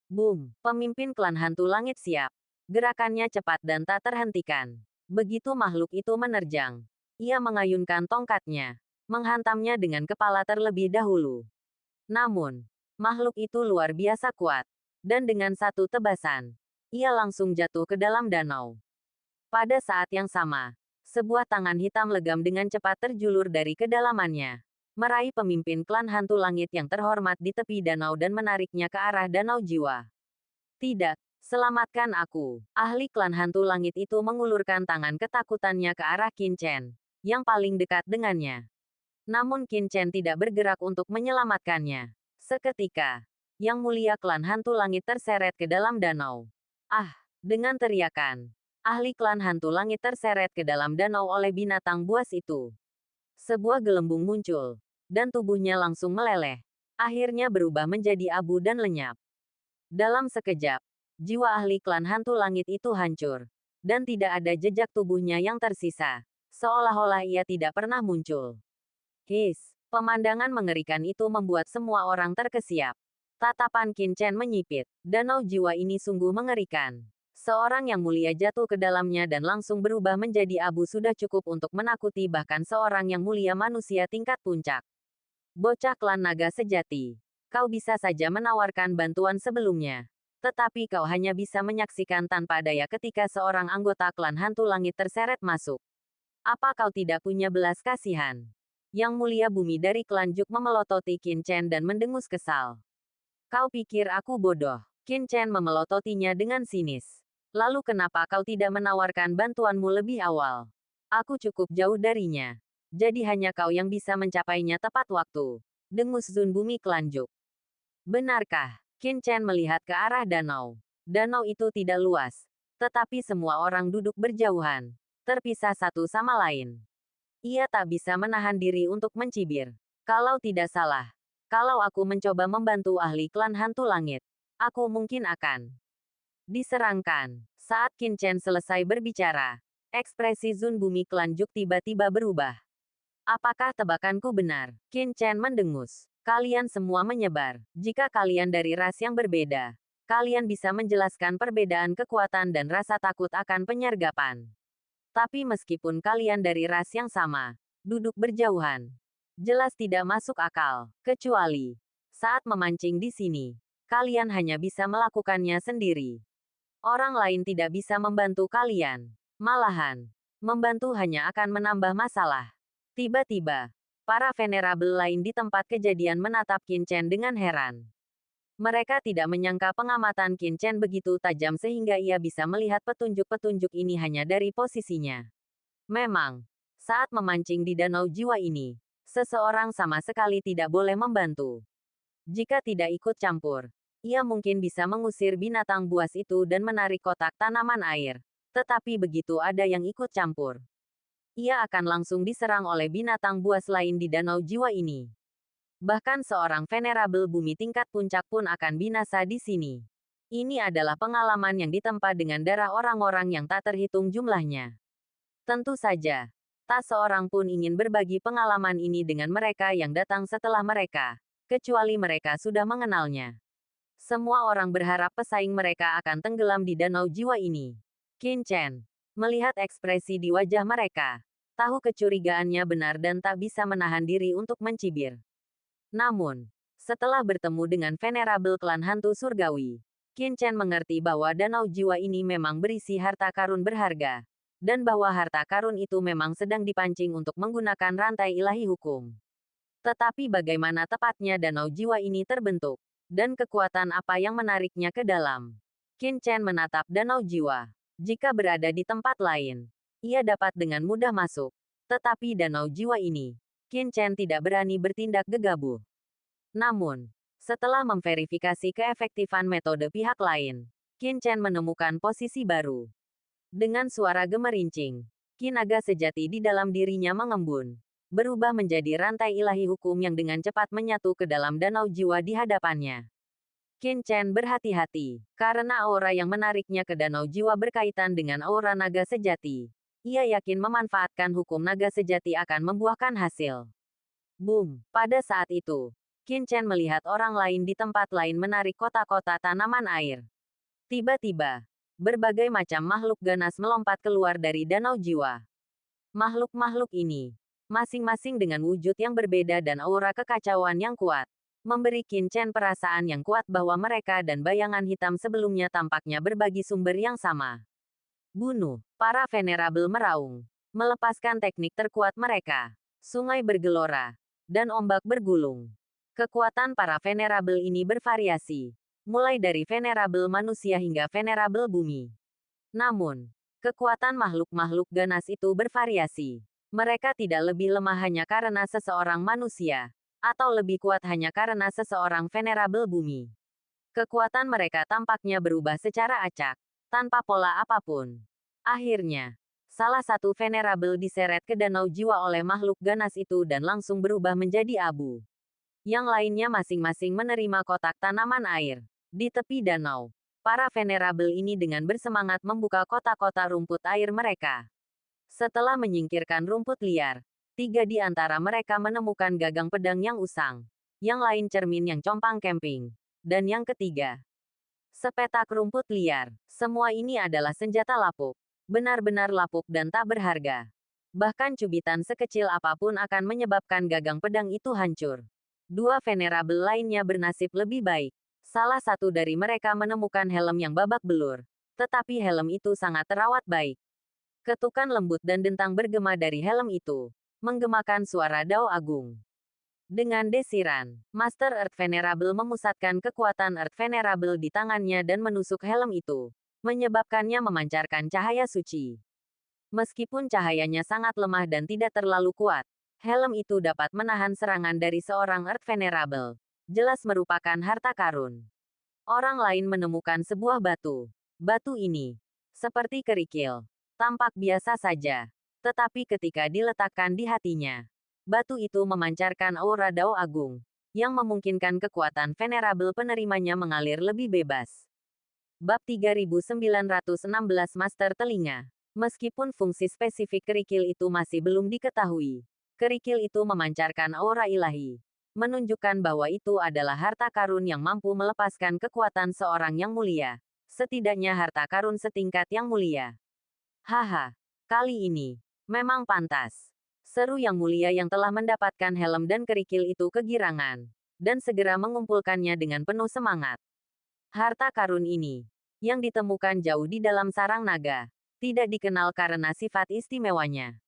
Boom! Pemimpin klan hantu langit siap. Gerakannya cepat dan tak terhentikan. Begitu makhluk itu menerjang, ia mengayunkan tongkatnya, menghantamnya dengan kepala terlebih dahulu. Namun, makhluk itu luar biasa kuat. Dan dengan satu tebasan, ia langsung jatuh ke dalam danau. Pada saat yang sama, sebuah tangan hitam legam dengan cepat terjulur dari kedalamannya, meraih pemimpin klan hantu langit yang terhormat di tepi danau dan menariknya ke arah danau jiwa. Tidak, selamatkan aku. Ahli klan hantu langit itu mengulurkan tangan ketakutannya ke arah Qin Chen, yang paling dekat dengannya. Namun Qin Chen tidak bergerak untuk menyelamatkannya. Seketika, Yang Mulia klan hantu langit terseret ke dalam danau. Ah! Dengan teriakan, ahli klan hantu langit terseret ke dalam danau oleh binatang buas itu. Sebuah gelembung muncul, dan tubuhnya langsung meleleh. Akhirnya berubah menjadi abu dan lenyap. Dalam sekejap, jiwa ahli klan hantu langit itu hancur. Dan tidak ada jejak tubuhnya yang tersisa. Seolah-olah ia tidak pernah muncul. His! Pemandangan mengerikan itu membuat semua orang terkesiap. Tatapan Qin Chen menyipit. Danau jiwa ini sungguh mengerikan. Seorang yang mulia jatuh ke dalamnya dan langsung berubah menjadi abu sudah cukup untuk menakuti bahkan seorang yang mulia manusia tingkat puncak. Bocah klan naga sejati. Kau bisa saja menawarkan bantuan sebelumnya. Tetapi kau hanya bisa menyaksikan tanpa daya ketika seorang anggota klan hantu langit terseret masuk. Apa kau tidak punya belas kasihan? Yang Mulia Bumi dari klan Juk memelototi Qin Chen dan mendengus kesal. Kau pikir aku bodoh? Qin Chen memelototinya dengan sinis. Lalu kenapa kau tidak menawarkan bantuanmu lebih awal? Aku cukup jauh darinya. Jadi hanya kau yang bisa mencapainya tepat waktu. Dengus Zun Bumi klan Juk. Benarkah? Qin Chen melihat ke arah danau. Danau itu tidak luas, tetapi semua orang duduk berjauhan, terpisah satu sama lain. Ia tak bisa menahan diri untuk mencibir. Kalau tidak salah, kalau aku mencoba membantu ahli klan hantu langit, aku mungkin akan diserangkan. Saat Qin Chen selesai berbicara, ekspresi Zun Bumi klan Juk tiba-tiba berubah. Apakah tebakanku benar? Qin Chen mendengus. Kalian semua menyebar. Jika kalian dari ras yang berbeda, kalian bisa menjelaskan perbedaan kekuatan dan rasa takut akan penyergapan. Tapi meskipun kalian dari ras yang sama, duduk berjauhan, jelas tidak masuk akal. Kecuali saat memancing di sini, kalian hanya bisa melakukannya sendiri. Orang lain tidak bisa membantu kalian. Malahan, membantu hanya akan menambah masalah. Tiba-tiba, para venerabel lain di tempat kejadian menatap Qin Chen dengan heran. Mereka tidak menyangka pengamatan Qin Chen begitu tajam sehingga ia bisa melihat petunjuk-petunjuk ini hanya dari posisinya. Memang, saat memancing di danau jiwa ini, seseorang sama sekali tidak boleh membantu. Jika tidak ikut campur, ia mungkin bisa mengusir binatang buas itu dan menarik kotak tanaman air. Tetapi begitu ada yang ikut campur, ia akan langsung diserang oleh binatang buas lain di danau jiwa ini. Bahkan seorang venerabel bumi tingkat puncak pun akan binasa di sini. Ini adalah pengalaman yang ditempa dengan darah orang-orang yang tak terhitung jumlahnya. Tentu saja, tak seorang pun ingin berbagi pengalaman ini dengan mereka yang datang setelah mereka, kecuali mereka sudah mengenalnya. Semua orang berharap pesaing mereka akan tenggelam di danau jiwa ini. Qin Chen melihat ekspresi di wajah mereka, tahu kecurigaannya benar dan tak bisa menahan diri untuk mencibir. Namun, setelah bertemu dengan venerabel klan hantu surgawi, Qin Chen mengerti bahwa danau jiwa ini memang berisi harta karun berharga, dan bahwa harta karun itu memang sedang dipancing untuk menggunakan rantai ilahi hukum. Tetapi bagaimana tepatnya danau jiwa ini terbentuk? Dan kekuatan apa yang menariknya ke dalam? Qin Chen menatap danau jiwa. Jika berada di tempat lain, ia dapat dengan mudah masuk. Tetapi danau jiwa ini, Qin Chen tidak berani bertindak gegabah. Namun, setelah memverifikasi keefektifan metode pihak lain, Qin Chen menemukan posisi baru. Dengan suara gemerincing, Qi naga sejati di dalam dirinya mengembun, berubah menjadi rantai ilahi hukum yang dengan cepat menyatu ke dalam danau jiwa di hadapannya. Qin Chen berhati-hati, karena aura yang menariknya ke danau jiwa berkaitan dengan aura naga sejati. Ia yakin memanfaatkan hukum naga sejati akan membuahkan hasil. Boom! Pada saat itu, Qin Chen melihat orang lain di tempat lain menarik kota-kota tanaman air. Tiba-tiba, berbagai macam makhluk ganas melompat keluar dari danau jiwa. Makhluk-makhluk ini, masing-masing dengan wujud yang berbeda dan aura kekacauan yang kuat, memberi Qin Chen perasaan yang kuat bahwa mereka dan bayangan hitam sebelumnya tampaknya berbagi sumber yang sama. Bunuh! Para venerabel meraung, melepaskan teknik terkuat mereka. Sungai bergelora, dan ombak bergulung. Kekuatan para venerabel ini bervariasi, mulai dari venerabel manusia hingga venerabel bumi. Namun, kekuatan makhluk-makhluk ganas itu bervariasi. Mereka tidak lebih lemah hanya karena seseorang manusia, atau lebih kuat hanya karena seseorang venerabel bumi. Kekuatan mereka tampaknya berubah secara acak, tanpa pola apapun. Akhirnya, salah satu venerabel diseret ke danau jiwa oleh makhluk ganas itu dan langsung berubah menjadi abu. Yang lainnya masing-masing menerima kotak tanaman air. Di tepi danau, para venerabel ini dengan bersemangat membuka kotak-kotak rumput air mereka. Setelah menyingkirkan rumput liar, 3 di antara mereka menemukan gagang pedang yang usang, yang lain cermin yang compang camping, dan yang ketiga, sepetak rumput liar. Semua ini adalah senjata lapuk, benar-benar lapuk dan tak berharga. Bahkan cubitan sekecil apapun akan menyebabkan gagang pedang itu hancur. 2 venerabel lainnya bernasib lebih baik. Salah satu dari mereka menemukan helm yang babak belur, tetapi helm itu sangat terawat baik. Ketukan lembut dan dentang bergema dari helm itu, menggemakan suara Dao Agung. Dengan desiran, Master Earth Venerable memusatkan kekuatan Earth Venerable di tangannya dan menusuk helm itu, menyebabkannya memancarkan cahaya suci. Meskipun cahayanya sangat lemah dan tidak terlalu kuat, helm itu dapat menahan serangan dari seorang Earth Venerable. Jelas merupakan harta karun. Orang lain menemukan sebuah batu. Batu ini, seperti kerikil, tampak biasa saja. Tetapi ketika diletakkan di hatinya, batu itu memancarkan aura dao agung, yang memungkinkan kekuatan venerabel penerimanya mengalir lebih bebas. Bab 3916 Master Telinga. Meskipun fungsi spesifik kerikil itu masih belum diketahui, kerikil itu memancarkan aura ilahi, menunjukkan bahwa itu adalah harta karun yang mampu melepaskan kekuatan seorang yang mulia. Setidaknya harta karun setingkat yang mulia. Haha, kali ini memang pantas. Seru yang mulia yang telah mendapatkan helm dan kerikil itu kegirangan, dan segera mengumpulkannya dengan penuh semangat. Harta karun ini, yang ditemukan jauh di dalam sarang naga, tidak dikenal karena sifat istimewanya.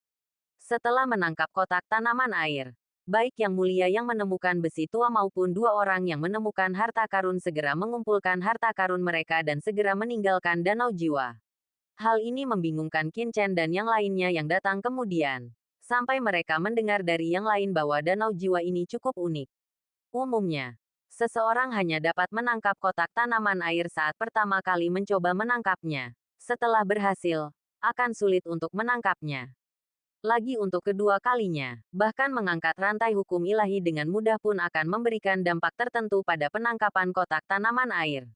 Setelah menangkap kotak tanaman air, baik yang mulia yang menemukan besi tua maupun dua orang yang menemukan harta karun segera mengumpulkan harta karun mereka dan segera meninggalkan danau jiwa. Hal ini membingungkan Qin Chen dan yang lainnya yang datang kemudian. Sampai mereka mendengar dari yang lain bahwa danau jiwa ini cukup unik. Umumnya, seseorang hanya dapat menangkap kotak tanaman air saat pertama kali mencoba menangkapnya. Setelah berhasil, akan sulit untuk menangkapnya. Lagi untuk kedua kalinya, bahkan mengangkat rantai hukum ilahi dengan mudah pun akan memberikan dampak tertentu pada penangkapan kotak tanaman air.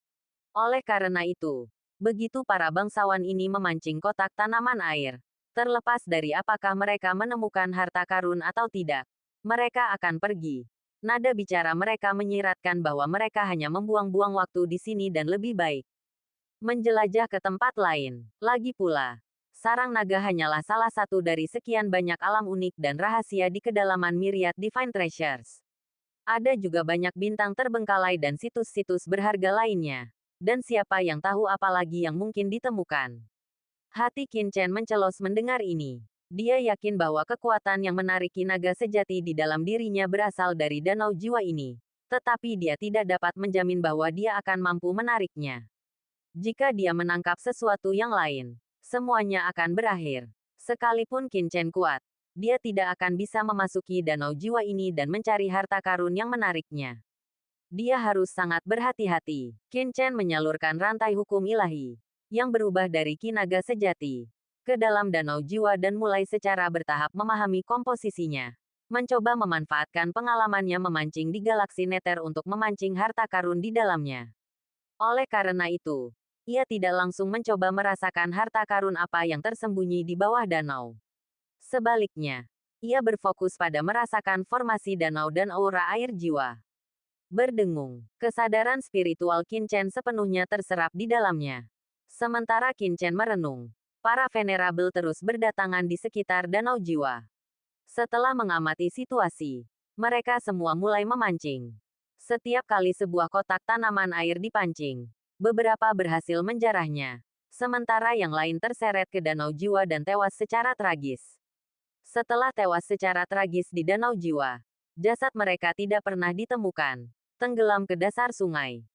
Oleh karena itu, begitu para bangsawan ini memancing kotak tanaman air, terlepas dari apakah mereka menemukan harta karun atau tidak, mereka akan pergi. Nada bicara mereka menyiratkan bahwa mereka hanya membuang-buang waktu di sini dan lebih baik menjelajah ke tempat lain. Lagi pula, sarang naga hanyalah salah satu dari sekian banyak alam unik dan rahasia di kedalaman Myriad Divine Treasures. Ada juga banyak bintang terbengkalai dan situs-situs berharga lainnya. Dan siapa yang tahu apa lagi yang mungkin ditemukan. Hati Qin Chen mencelos mendengar ini. Dia yakin bahwa kekuatan yang menariki naga sejati di dalam dirinya berasal dari danau jiwa ini. Tetapi dia tidak dapat menjamin bahwa dia akan mampu menariknya. Jika dia menangkap sesuatu yang lain, semuanya akan berakhir. Sekalipun Qin Chen kuat, dia tidak akan bisa memasuki danau jiwa ini dan mencari harta karun yang menariknya. Dia harus sangat berhati-hati. Qin Chen menyalurkan rantai hukum ilahi, yang berubah dari ki naga sejati, ke dalam danau jiwa dan mulai secara bertahap memahami komposisinya. Mencoba memanfaatkan pengalamannya memancing di galaksi Nether untuk memancing harta karun di dalamnya. Oleh karena itu, ia tidak langsung mencoba merasakan harta karun apa yang tersembunyi di bawah danau. Sebaliknya, ia berfokus pada merasakan formasi danau dan aura air jiwa. Berdengung, kesadaran spiritual Qin Chen sepenuhnya terserap di dalamnya. Sementara Qin Chen merenung, para venerabel terus berdatangan di sekitar danau jiwa. Setelah mengamati situasi, mereka semua mulai memancing. Setiap kali sebuah kotak tanaman air dipancing, beberapa berhasil menjarahnya, sementara yang lain terseret ke danau jiwa dan tewas secara tragis. Setelah tewas secara tragis di danau jiwa, jasad mereka tidak pernah ditemukan, tenggelam ke dasar sungai.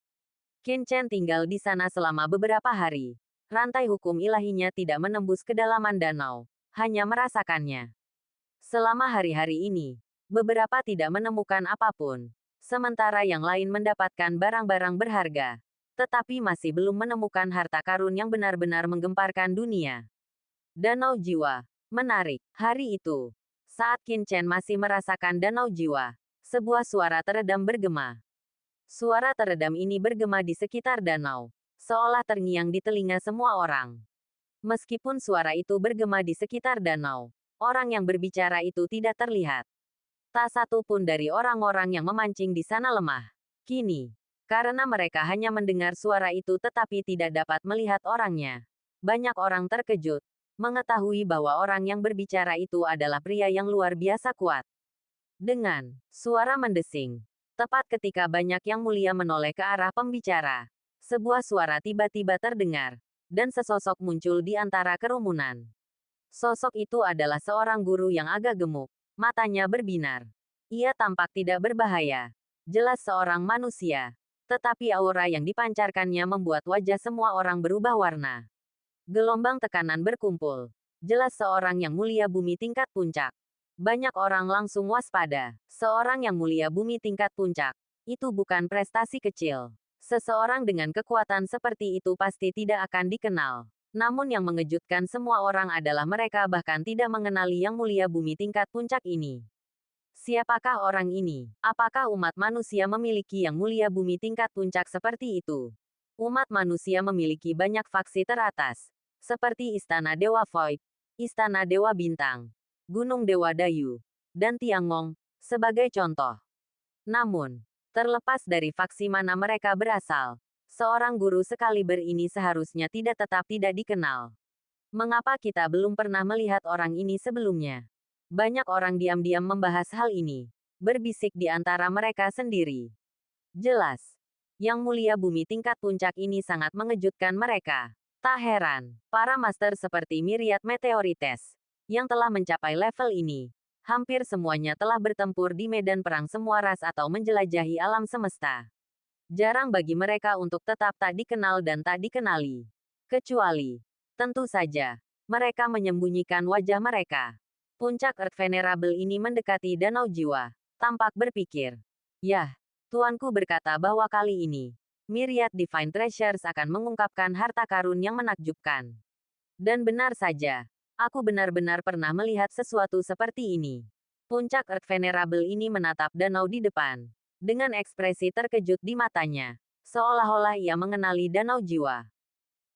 Qin Chen tinggal di sana selama beberapa hari. Rantai hukum ilahinya tidak menembus kedalaman danau, hanya merasakannya. Selama hari-hari ini, beberapa tidak menemukan apapun, sementara yang lain mendapatkan barang-barang berharga, tetapi masih belum menemukan harta karun yang benar-benar menggemparkan dunia. Danau jiwa. Menarik. Hari itu, saat Qin Chen masih merasakan danau jiwa, sebuah suara teredam bergema. Suara teredam ini bergema di sekitar danau, seolah terngiang di telinga semua orang. Meskipun suara itu bergema di sekitar danau, orang yang berbicara itu tidak terlihat. Tak satu pun dari orang-orang yang memancing di sana lemah. Kini, karena mereka hanya mendengar suara itu tetapi tidak dapat melihat orangnya, banyak orang terkejut mengetahui bahwa orang yang berbicara itu adalah pria yang luar biasa kuat. Dengan suara mendesing, tepat ketika banyak yang mulia menoleh ke arah pembicara, sebuah suara tiba-tiba terdengar, dan sesosok muncul di antara kerumunan. Sosok itu adalah seorang guru yang agak gemuk, matanya berbinar. Ia tampak tidak berbahaya, jelas seorang manusia, tetapi aura yang dipancarkannya membuat wajah semua orang berubah warna. Gelombang tekanan berkumpul. Jelas seorang yang mulia bumi tingkat puncak. Banyak orang langsung waspada. Seorang yang mulia bumi tingkat puncak. Itu bukan prestasi kecil. Seseorang dengan kekuatan seperti itu pasti tidak akan dikenal. Namun yang mengejutkan semua orang adalah mereka bahkan tidak mengenali Yang Mulia Bumi tingkat puncak ini. Siapakah orang ini? Apakah umat manusia memiliki Yang Mulia Bumi tingkat puncak seperti itu? Umat manusia memiliki banyak faksi teratas, seperti Istana Dewa Void, Istana Dewa Bintang, Gunung Dewa Dayu, dan Tiangong, sebagai contoh. Namun, terlepas dari faksi mana mereka berasal, seorang guru sekaliber ini seharusnya tetap tidak dikenal. Mengapa kita belum pernah melihat orang ini sebelumnya? Banyak orang diam-diam membahas hal ini, berbisik di antara mereka sendiri. Jelas, Yang Mulia Bumi tingkat puncak ini sangat mengejutkan mereka. Tak heran, para master seperti Myriad Meteorites, yang telah mencapai level ini, hampir semuanya telah bertempur di medan perang semua ras atau menjelajahi alam semesta. Jarang bagi mereka untuk tetap tak dikenal dan tak dikenali. Kecuali, tentu saja, mereka menyembunyikan wajah mereka. Puncak Earth Venerable ini mendekati Danau Jiwa, tampak berpikir. Yah, tuanku berkata bahwa kali ini, Myriad Divine Treasures akan mengungkapkan harta karun yang menakjubkan. Dan benar saja, aku benar-benar pernah melihat sesuatu seperti ini. Puncak Earth Venerable ini menatap danau di depan, dengan ekspresi terkejut di matanya, seolah-olah ia mengenali Danau Jiwa.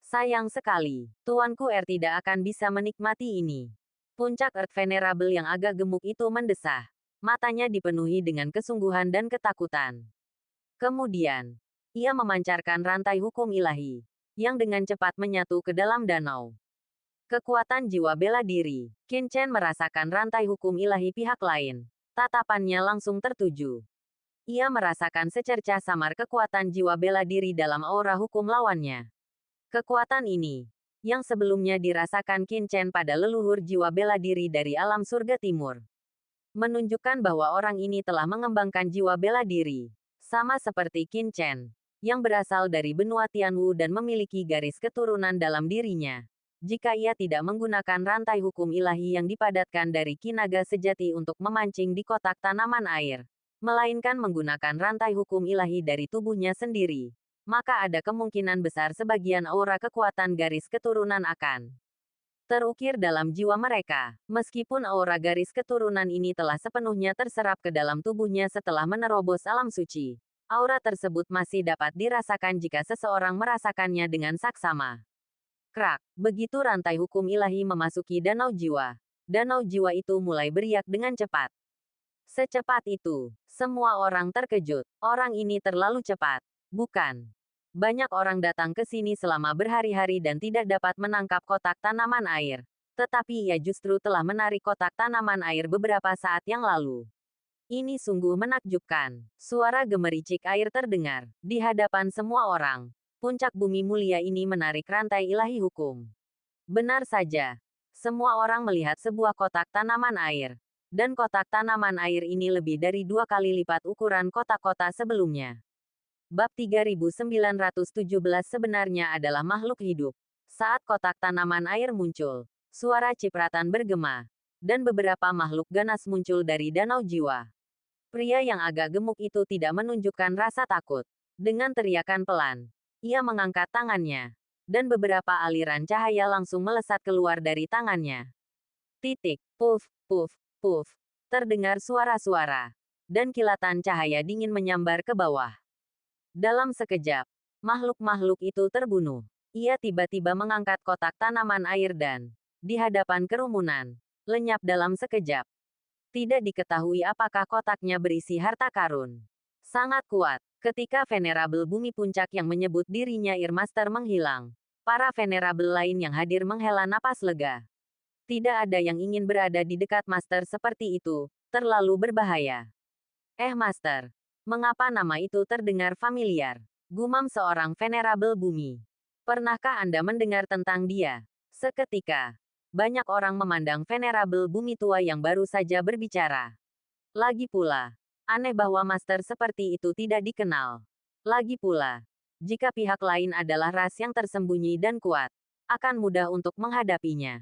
Sayang sekali, tuanku tidak akan bisa menikmati ini. Puncak Earth Venerable yang agak gemuk itu mendesah. Matanya dipenuhi dengan kesungguhan dan ketakutan. Kemudian, ia memancarkan rantai hukum ilahi, yang dengan cepat menyatu ke dalam danau. Kekuatan jiwa bela diri. Qin Chen merasakan rantai hukum ilahi pihak lain. Tatapannya langsung tertuju. Ia merasakan secercah samar kekuatan jiwa bela diri dalam aura hukum lawannya. Kekuatan ini, yang sebelumnya dirasakan Qin Chen pada leluhur jiwa bela diri dari alam surga timur, menunjukkan bahwa orang ini telah mengembangkan jiwa bela diri, sama seperti Qin Chen, yang berasal dari benua Tianwu dan memiliki garis keturunan dalam dirinya. Jika ia tidak menggunakan rantai hukum ilahi yang dipadatkan dari Qi naga sejati untuk memancing di kotak tanaman air, melainkan menggunakan rantai hukum ilahi dari tubuhnya sendiri, maka ada kemungkinan besar sebagian aura kekuatan garis keturunan akan terukir dalam jiwa mereka. Meskipun aura garis keturunan ini telah sepenuhnya terserap ke dalam tubuhnya setelah menerobos alam suci, aura tersebut masih dapat dirasakan jika seseorang merasakannya dengan saksama. Krak, begitu rantai hukum ilahi memasuki danau jiwa. Danau jiwa itu mulai beriak dengan cepat. Secepat itu, semua orang terkejut. Orang ini terlalu cepat. Bukan. Banyak orang datang ke sini selama berhari-hari dan tidak dapat menangkap kotak tanaman air. Tetapi ia justru telah menarik kotak tanaman air beberapa saat yang lalu. Ini sungguh menakjubkan. Suara gemericik air terdengar. Di hadapan semua orang, puncak bumi mulia ini menarik rantai ilahi hukum. Benar saja. Semua orang melihat sebuah kotak tanaman air. Dan kotak tanaman air ini lebih dari 2 kali lipat ukuran kotak-kotak sebelumnya. Bab 3917 sebenarnya adalah makhluk hidup. Saat kotak tanaman air muncul, suara cipratan bergema, dan beberapa makhluk ganas muncul dari danau jiwa. Pria yang agak gemuk itu tidak menunjukkan rasa takut. Dengan teriakan pelan, ia mengangkat tangannya, dan beberapa aliran cahaya langsung melesat keluar dari tangannya. Titik, puff, puff, puff. Terdengar suara-suara, dan kilatan cahaya dingin menyambar ke bawah. Dalam sekejap, makhluk-makhluk itu terbunuh. Ia tiba-tiba mengangkat kotak tanaman air dan, di hadapan kerumunan, lenyap dalam sekejap. Tidak diketahui apakah kotaknya berisi harta karun. Sangat kuat. Ketika Venerable Bumi Puncak yang menyebut dirinya Ear Master menghilang, para Venerable lain yang hadir menghela napas lega. Tidak ada yang ingin berada di dekat Master seperti itu, terlalu berbahaya. Master. Mengapa nama itu terdengar familiar? Gumam seorang Venerable Bumi. Pernahkah Anda mendengar tentang dia? Seketika, banyak orang memandang Venerable Bumi tua yang baru saja berbicara. Lagi pula, aneh bahwa Master seperti itu tidak dikenal. Lagi pula, jika pihak lain adalah ras yang tersembunyi dan kuat, akan mudah untuk menghadapinya.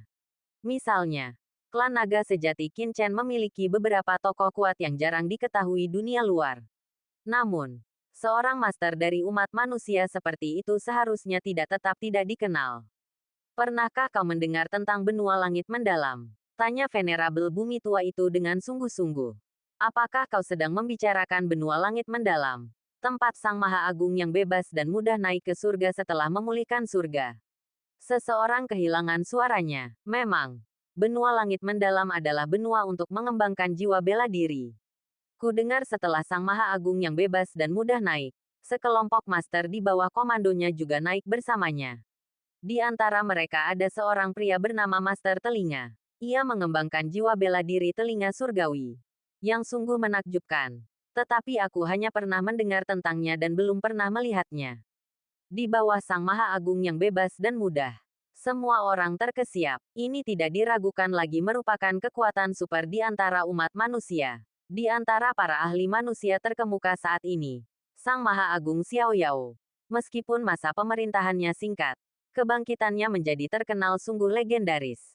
Misalnya, klan naga sejati Qin Chen memiliki beberapa tokoh kuat yang jarang diketahui dunia luar. Namun, Seorang master dari umat manusia seperti itu seharusnya tetap tidak dikenal. Pernahkah kau mendengar tentang benua langit mendalam? Tanya venerabel bumi tua itu dengan sungguh-sungguh. Apakah kau sedang membicarakan benua langit mendalam? Tempat Sang Maha Agung yang bebas dan mudah naik ke surga setelah memulihkan surga. Seseorang kehilangan suaranya. Memang, benua langit mendalam adalah benua untuk mengembangkan jiwa bela diri. Ku dengar setelah Sang Maha Agung yang bebas dan mudah naik, sekelompok master di bawah komandonya juga naik bersamanya. Di antara mereka ada seorang pria bernama Master Telinga. Ia mengembangkan jiwa bela diri telinga surgawi. Yang sungguh menakjubkan. Tetapi aku hanya pernah mendengar tentangnya dan belum pernah melihatnya. Di bawah Sang Maha Agung yang bebas dan mudah, semua orang terkesiap. Ini tidak diragukan lagi merupakan kekuatan super di antara umat manusia. Di antara para ahli manusia terkemuka saat ini, Sang Maha Agung Xiao Yao. Meskipun masa pemerintahannya singkat, kebangkitannya menjadi terkenal sungguh legendaris.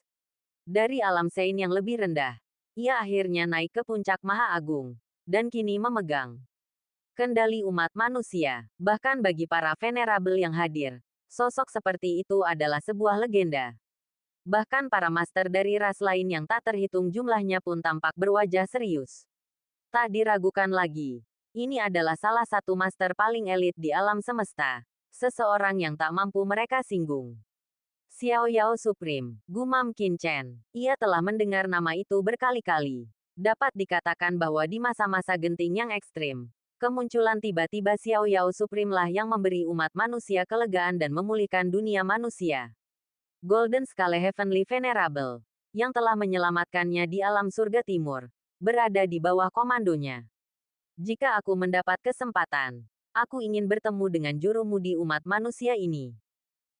Dari alam Sein yang lebih rendah, ia akhirnya naik ke puncak Maha Agung, dan kini memegang kendali umat manusia. Bahkan bagi para venerabel yang hadir, sosok seperti itu adalah sebuah legenda. Bahkan para master dari ras lain yang tak terhitung jumlahnya pun tampak berwajah serius. Tak diragukan lagi, ini adalah salah satu master paling elit di alam semesta. Seseorang yang tak mampu mereka singgung. Xiao Yao Supreme, gumam Qin Chen. Ia telah mendengar nama itu berkali-kali. Dapat dikatakan bahwa di masa-masa genting yang ekstrim, kemunculan tiba-tiba Xiao Yao Supreme lah yang memberi umat manusia kelegaan dan memulihkan dunia manusia. Golden Scale Heavenly Venerable, yang telah menyelamatkannya di alam surga timur, berada di bawah komandonya. Jika aku mendapat kesempatan, aku ingin bertemu dengan jurumudi umat manusia ini.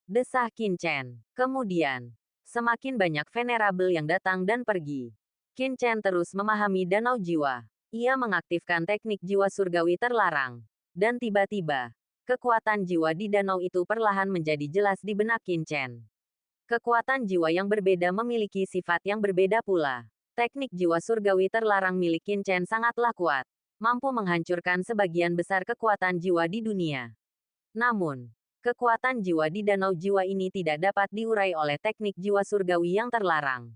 Desah Qin Chen. Kemudian, semakin banyak venerabel yang datang dan pergi. Qin Chen terus memahami danau jiwa. Ia mengaktifkan teknik jiwa surgawi terlarang. Dan tiba-tiba, kekuatan jiwa di danau itu perlahan menjadi jelas di benak Qin Chen. Kekuatan jiwa yang berbeda memiliki sifat yang berbeda pula. Teknik jiwa surgawi terlarang milik Qin Chen sangatlah kuat, mampu menghancurkan sebagian besar kekuatan jiwa di dunia. Namun, kekuatan jiwa di danau jiwa ini tidak dapat diurai oleh teknik jiwa surgawi yang terlarang.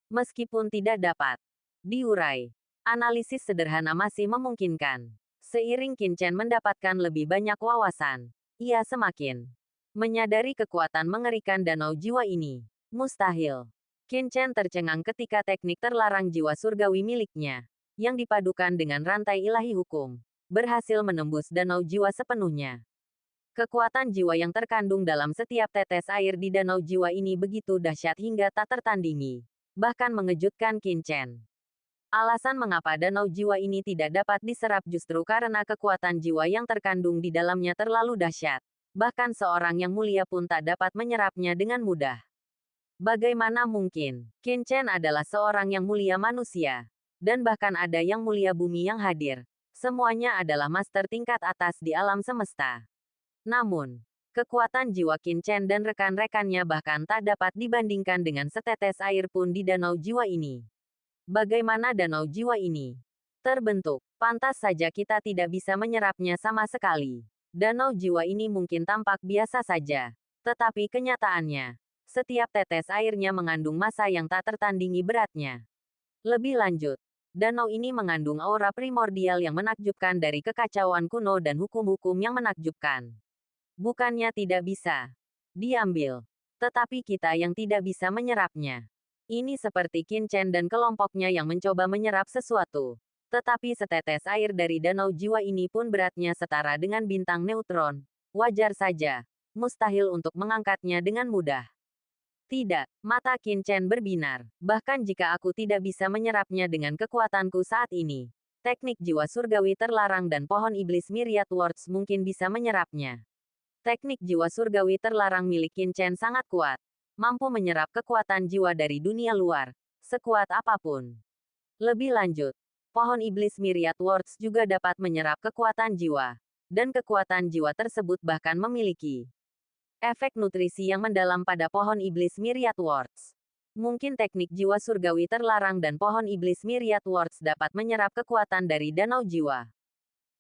Meskipun tidak dapat diurai, analisis sederhana masih memungkinkan. Seiring Qin Chen mendapatkan lebih banyak wawasan, ia semakin menyadari kekuatan mengerikan danau jiwa ini. Mustahil. Qin Chen tercengang ketika teknik terlarang jiwa surgawi miliknya, yang dipadukan dengan rantai ilahi hukum, berhasil menembus danau jiwa sepenuhnya. Kekuatan jiwa yang terkandung dalam setiap tetes air di danau jiwa ini begitu dahsyat hingga tak tertandingi, bahkan mengejutkan Qin Chen. Alasan mengapa danau jiwa ini tidak dapat diserap justru karena kekuatan jiwa yang terkandung di dalamnya terlalu dahsyat. Bahkan seorang yang mulia pun tak dapat menyerapnya dengan mudah. Bagaimana mungkin? Qin Chen adalah seorang yang mulia manusia. Dan bahkan ada yang mulia bumi yang hadir. Semuanya adalah master tingkat atas di alam semesta. Namun, kekuatan jiwa Qin Chen dan rekan-rekannya bahkan tak dapat dibandingkan dengan setetes air pun di danau jiwa ini. Bagaimana danau jiwa ini terbentuk? Pantas saja kita tidak bisa menyerapnya sama sekali. Danau jiwa ini mungkin tampak biasa saja. Tetapi kenyataannya, setiap tetes airnya mengandung massa yang tak tertandingi beratnya. Lebih lanjut, danau ini mengandung aura primordial yang menakjubkan dari kekacauan kuno dan hukum-hukum yang menakjubkan. Bukannya tidak bisa diambil, tetapi kita yang tidak bisa menyerapnya. Ini seperti Qin Chen dan kelompoknya yang mencoba menyerap sesuatu. Tetapi setetes air dari danau jiwa ini pun beratnya setara dengan bintang neutron. Wajar saja, mustahil untuk mengangkatnya dengan mudah. Tidak, mata Qin Chen berbinar. Bahkan jika aku tidak bisa menyerapnya dengan kekuatanku saat ini, teknik jiwa surgawi terlarang dan pohon iblis Myriad Words mungkin bisa menyerapnya. Teknik jiwa surgawi terlarang milik Qin Chen sangat kuat, mampu menyerap kekuatan jiwa dari dunia luar, sekuat apapun. Lebih lanjut, pohon iblis Myriad Words juga dapat menyerap kekuatan jiwa, dan kekuatan jiwa tersebut bahkan memiliki efek nutrisi yang mendalam pada pohon iblis Myriad Words. Mungkin teknik jiwa surgawi terlarang dan pohon iblis Myriad Words dapat menyerap kekuatan dari danau jiwa.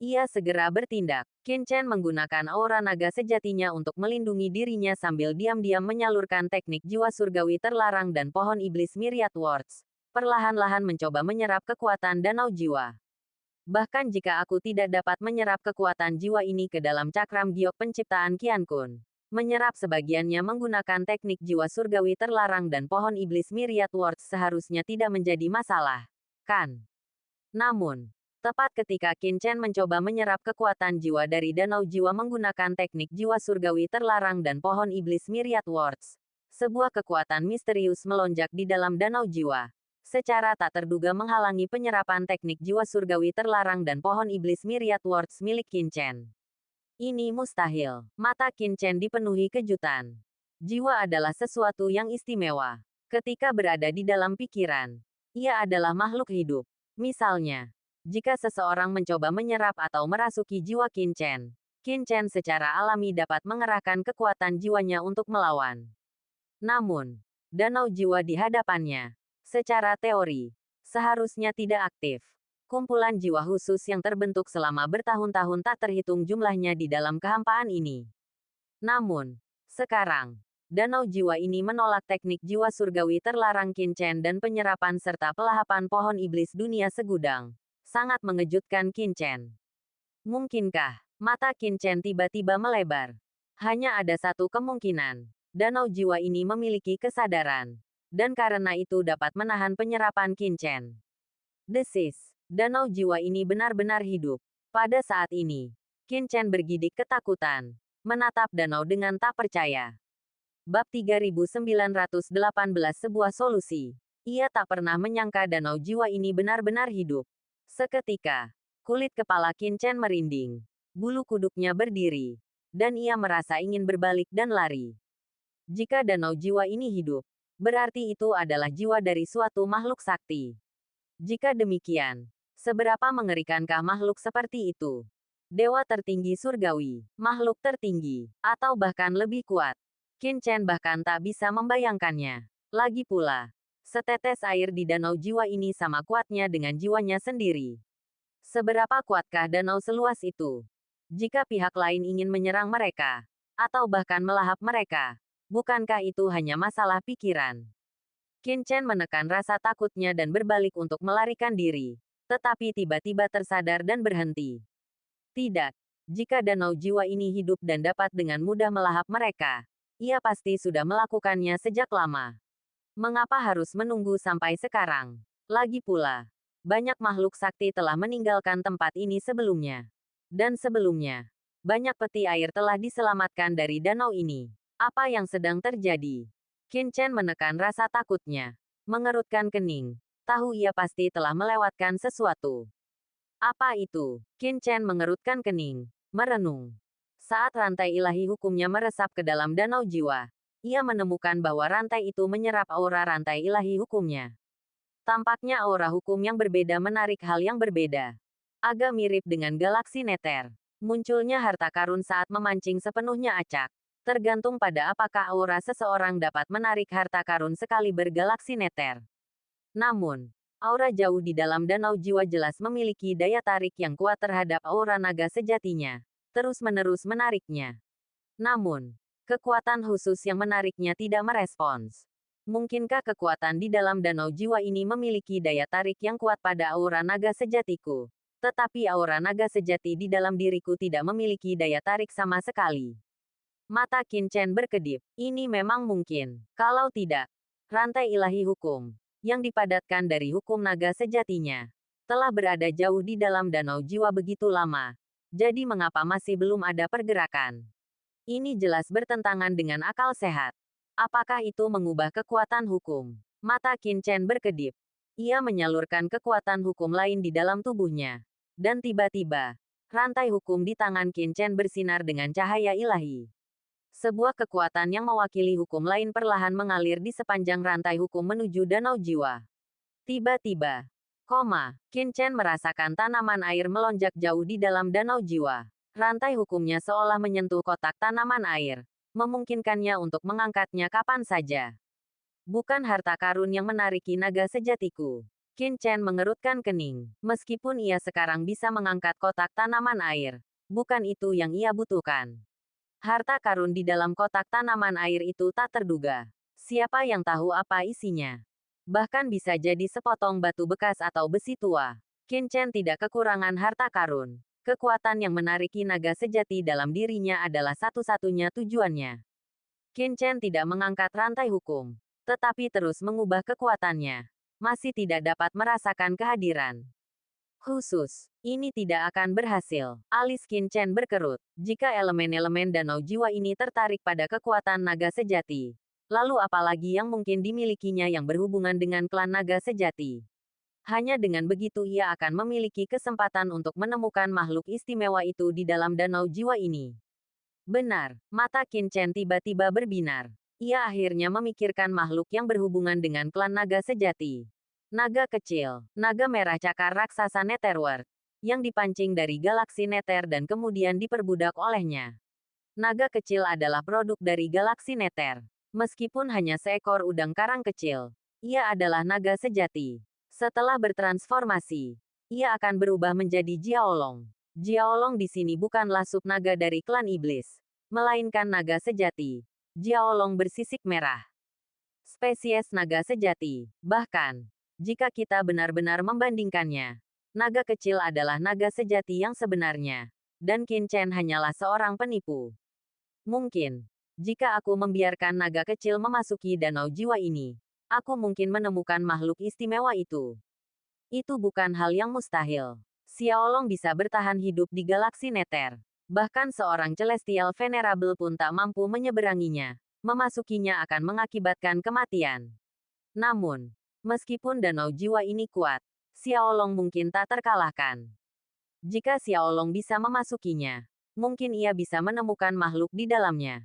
Ia segera bertindak. Qin Chen menggunakan aura naga sejatinya untuk melindungi dirinya sambil diam-diam menyalurkan teknik jiwa surgawi terlarang dan pohon iblis Myriad Words. Perlahan-lahan mencoba menyerap kekuatan danau jiwa. Bahkan jika aku tidak dapat menyerap kekuatan jiwa ini ke dalam cakram giok penciptaan Qian Kun, menyerap sebagiannya menggunakan teknik jiwa surgawi terlarang dan pohon iblis Myriad Words seharusnya tidak menjadi masalah, kan? Namun, tepat ketika Qin Chen mencoba menyerap kekuatan jiwa dari danau jiwa menggunakan teknik jiwa surgawi terlarang dan pohon iblis Myriad Words, sebuah kekuatan misterius melonjak di dalam danau jiwa. Secara tak terduga menghalangi penyerapan teknik jiwa surgawi terlarang dan pohon iblis Myriad Words milik Qin Chen. Ini mustahil. Mata Qin Chen dipenuhi kejutan. Jiwa adalah sesuatu yang istimewa. Ketika berada di dalam pikiran, ia adalah makhluk hidup. Misalnya, jika seseorang mencoba menyerap atau merasuki jiwa Qin Chen secara alami dapat mengerahkan kekuatan jiwanya untuk melawan. Namun, danau jiwa di hadapannya, secara teori, seharusnya tidak aktif. Kumpulan jiwa khusus yang terbentuk selama bertahun-tahun tak terhitung jumlahnya di dalam kehampaan ini. Namun, sekarang, danau jiwa ini menolak teknik jiwa surgawi terlarang Qin Chen dan penyerapan serta pelahapan pohon iblis dunia segudang. Sangat mengejutkan Qin Chen. Mungkinkah mata Qin Chen tiba-tiba melebar? Hanya ada satu kemungkinan. Danau jiwa ini memiliki kesadaran. Dan karena itu dapat menahan penyerapan Qin Chen. Desis. Danau jiwa ini benar-benar hidup. Pada saat ini, Qin Chen bergidik ketakutan. Menatap danau dengan tak percaya. Bab 3918 sebuah solusi. Ia tak pernah menyangka danau jiwa ini benar-benar hidup. Seketika, kulit kepala Qin Chen merinding. Bulu kuduknya berdiri. Dan ia merasa ingin berbalik dan lari. Jika danau jiwa ini hidup, berarti itu adalah jiwa dari suatu makhluk sakti. Jika demikian, seberapa mengerikankah makhluk seperti itu? Dewa tertinggi surgawi, makhluk tertinggi, atau bahkan lebih kuat. Qin Chen bahkan tak bisa membayangkannya. Lagi pula, setetes air di danau jiwa ini sama kuatnya dengan jiwanya sendiri. Seberapa kuatkah danau seluas itu? Jika pihak lain ingin menyerang mereka, atau bahkan melahap mereka, bukankah itu hanya masalah pikiran? Qin Chen menekan rasa takutnya dan berbalik untuk melarikan diri. Tetapi tiba-tiba tersadar dan berhenti. Tidak. Jika danau jiwa ini hidup dan dapat dengan mudah melahap mereka, ia pasti sudah melakukannya sejak lama. Mengapa harus menunggu sampai sekarang? Lagi pula, banyak makhluk sakti telah meninggalkan tempat ini sebelumnya. Dan sebelumnya, banyak peti air telah diselamatkan dari danau ini. Apa yang sedang terjadi? Qin Chen menekan rasa takutnya. Mengerutkan kening. Tahu ia pasti telah melewatkan sesuatu. Apa itu? Qin Chen mengerutkan kening. Merenung. Saat rantai ilahi hukumnya meresap ke dalam danau jiwa, ia menemukan bahwa rantai itu menyerap aura rantai ilahi hukumnya. Tampaknya aura hukum yang berbeda menarik hal yang berbeda. Agak mirip dengan galaksi neter. Munculnya harta karun saat memancing sepenuhnya acak. Tergantung pada apakah aura seseorang dapat menarik harta karun sekaliber galaksi neter. Namun, aura jauh di dalam danau jiwa jelas memiliki daya tarik yang kuat terhadap aura naga sejatinya, terus-menerus menariknya. Namun, kekuatan khusus yang menariknya tidak merespons. Mungkinkah kekuatan di dalam danau jiwa ini memiliki daya tarik yang kuat pada aura naga sejatiku? Tetapi aura naga sejati di dalam diriku tidak memiliki daya tarik sama sekali. Mata Qin Chen berkedip. Ini memang mungkin. Kalau tidak, rantai ilahi hukum, yang dipadatkan dari hukum naga sejatinya, telah berada jauh di dalam danau jiwa begitu lama. Jadi mengapa masih belum ada pergerakan? Ini jelas bertentangan dengan akal sehat. Apakah itu mengubah kekuatan hukum? Mata Qin Chen berkedip. Ia menyalurkan kekuatan hukum lain di dalam tubuhnya. Dan tiba-tiba, rantai hukum di tangan Qin Chen bersinar dengan cahaya ilahi. Sebuah kekuatan yang mewakili hukum lain perlahan mengalir di sepanjang rantai hukum menuju danau jiwa. Tiba-tiba, Qin Chen merasakan tanaman air melonjak jauh di dalam danau jiwa. Rantai hukumnya seolah menyentuh kotak tanaman air, memungkinkannya untuk mengangkatnya kapan saja. Bukan harta karun yang menariki naga sejatiku. Qin Chen mengerutkan kening. Meskipun ia sekarang bisa mengangkat kotak tanaman air, bukan itu yang ia butuhkan. Harta karun di dalam kotak tanaman air itu tak terduga. Siapa yang tahu apa isinya? Bahkan bisa jadi sepotong batu bekas atau besi tua. Qin Chen tidak kekurangan harta karun. Kekuatan yang menariki naga sejati dalam dirinya adalah satu-satunya tujuannya. Qin Chen tidak mengangkat rantai hukum, tetapi terus mengubah kekuatannya. Masih tidak dapat merasakan kehadiran khusus. Ini tidak akan berhasil. Alis Qin Chen berkerut. Jika elemen-elemen danau jiwa ini tertarik pada kekuatan naga sejati, lalu apalagi yang mungkin dimilikinya yang berhubungan dengan klan naga sejati? Hanya dengan begitu ia akan memiliki kesempatan untuk menemukan makhluk istimewa itu di dalam danau jiwa ini. Benar, mata Qin Chen tiba-tiba berbinar. Ia akhirnya memikirkan makhluk yang berhubungan dengan klan naga sejati. Naga kecil, naga merah cakar raksasa Netherworld, yang dipancing dari galaksi Nether dan kemudian diperbudak olehnya. Naga kecil adalah produk dari galaksi Nether. Meskipun hanya seekor udang karang kecil, ia adalah naga sejati. Setelah bertransformasi, ia akan berubah menjadi Jiaolong. Jiaolong di sini bukanlah subnaga dari klan iblis, melainkan naga sejati. Jiaolong bersisik merah. Spesies naga sejati. Bahkan, jika kita benar-benar membandingkannya, naga kecil adalah naga sejati yang sebenarnya, dan Qin Chen hanyalah seorang penipu. Mungkin, jika aku membiarkan naga kecil memasuki danau jiwa ini, aku mungkin menemukan makhluk istimewa itu. Itu bukan hal yang mustahil. Xiaolong bisa bertahan hidup di galaksi Nether. Bahkan seorang Celestial Venerable pun tak mampu menyeberanginya. Memasukinya akan mengakibatkan kematian. Namun, meskipun danau jiwa ini kuat, Xiaolong mungkin tak terkalahkan. Jika Xiaolong bisa memasukinya, mungkin ia bisa menemukan makhluk di dalamnya.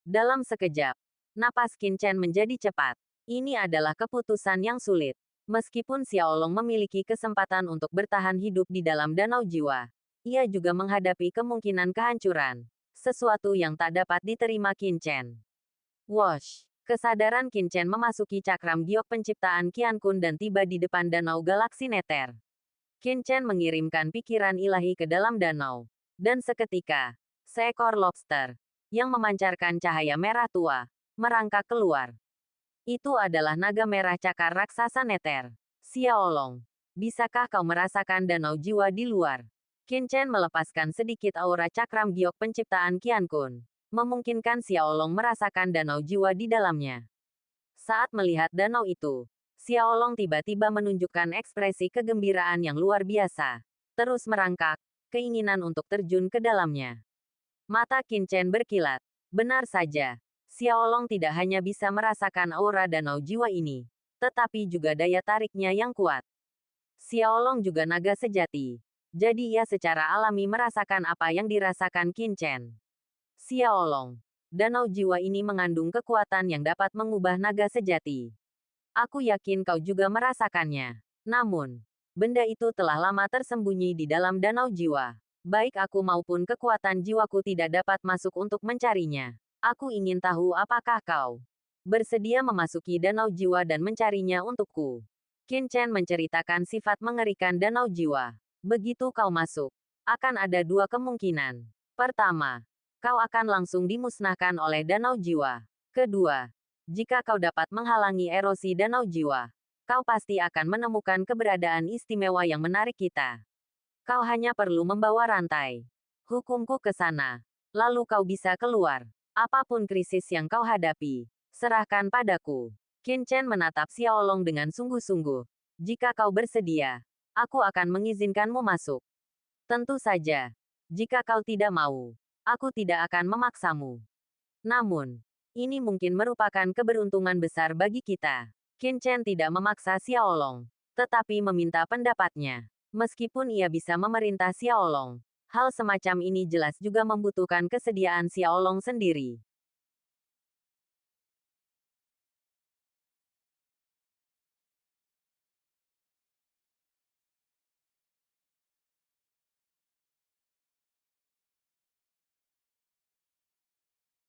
Dalam sekejap, napas Qin Chen menjadi cepat. Ini adalah keputusan yang sulit. Meskipun Xiaolong memiliki kesempatan untuk bertahan hidup di dalam danau jiwa, ia juga menghadapi kemungkinan kehancuran. Sesuatu yang tak dapat diterima Qin Chen. Wosh! Kesadaran Qin Chen memasuki cakram giok penciptaan Qian Kun dan tiba di depan danau galaksi Nether. Qin Chen mengirimkan pikiran ilahi ke dalam danau. Dan seketika, seekor lobster, yang memancarkan cahaya merah tua, merangkak keluar. Itu adalah naga merah cakar raksasa Nether. Xiaolong, bisakah kau merasakan danau jiwa di luar? Qin Chen melepaskan sedikit aura cakram giok penciptaan Qian Kun, memungkinkan Xiaolong merasakan danau jiwa di dalamnya. Saat melihat danau itu, Xiaolong tiba-tiba menunjukkan ekspresi kegembiraan yang luar biasa. Terus merangkak, keinginan untuk terjun ke dalamnya. Mata Qin Chen berkilat. Benar saja. Xiaolong tidak hanya bisa merasakan aura danau jiwa ini, tetapi juga daya tariknya yang kuat. Xiaolong juga naga sejati. Jadi ia secara alami merasakan apa yang dirasakan Qin Chen. Xiaolong, danau jiwa ini mengandung kekuatan yang dapat mengubah naga sejati. Aku yakin kau juga merasakannya. Namun, benda itu telah lama tersembunyi di dalam danau jiwa. Baik aku maupun kekuatan jiwaku tidak dapat masuk untuk mencarinya. Aku ingin tahu apakah kau bersedia memasuki danau jiwa dan mencarinya untukku. Qin Chen menceritakan sifat mengerikan danau jiwa. Begitu kau masuk, akan ada dua kemungkinan. Pertama, kau akan langsung dimusnahkan oleh danau jiwa. Kedua, jika kau dapat menghalangi erosi danau jiwa, kau pasti akan menemukan keberadaan istimewa yang menarik kita. Kau hanya perlu membawa rantai hukumku ke sana, lalu kau bisa keluar. Apapun krisis yang kau hadapi, serahkan padaku. Qin Chen menatap Xiaolong dengan sungguh-sungguh. Jika kau bersedia, aku akan mengizinkanmu masuk. Tentu saja. Jika kau tidak mau, aku tidak akan memaksamu. Namun, ini mungkin merupakan keberuntungan besar bagi kita. Qin Chen tidak memaksa Xiaolong, tetapi meminta pendapatnya. Meskipun ia bisa memerintah Xiaolong, hal semacam ini jelas juga membutuhkan kesediaan Xiaolong sendiri.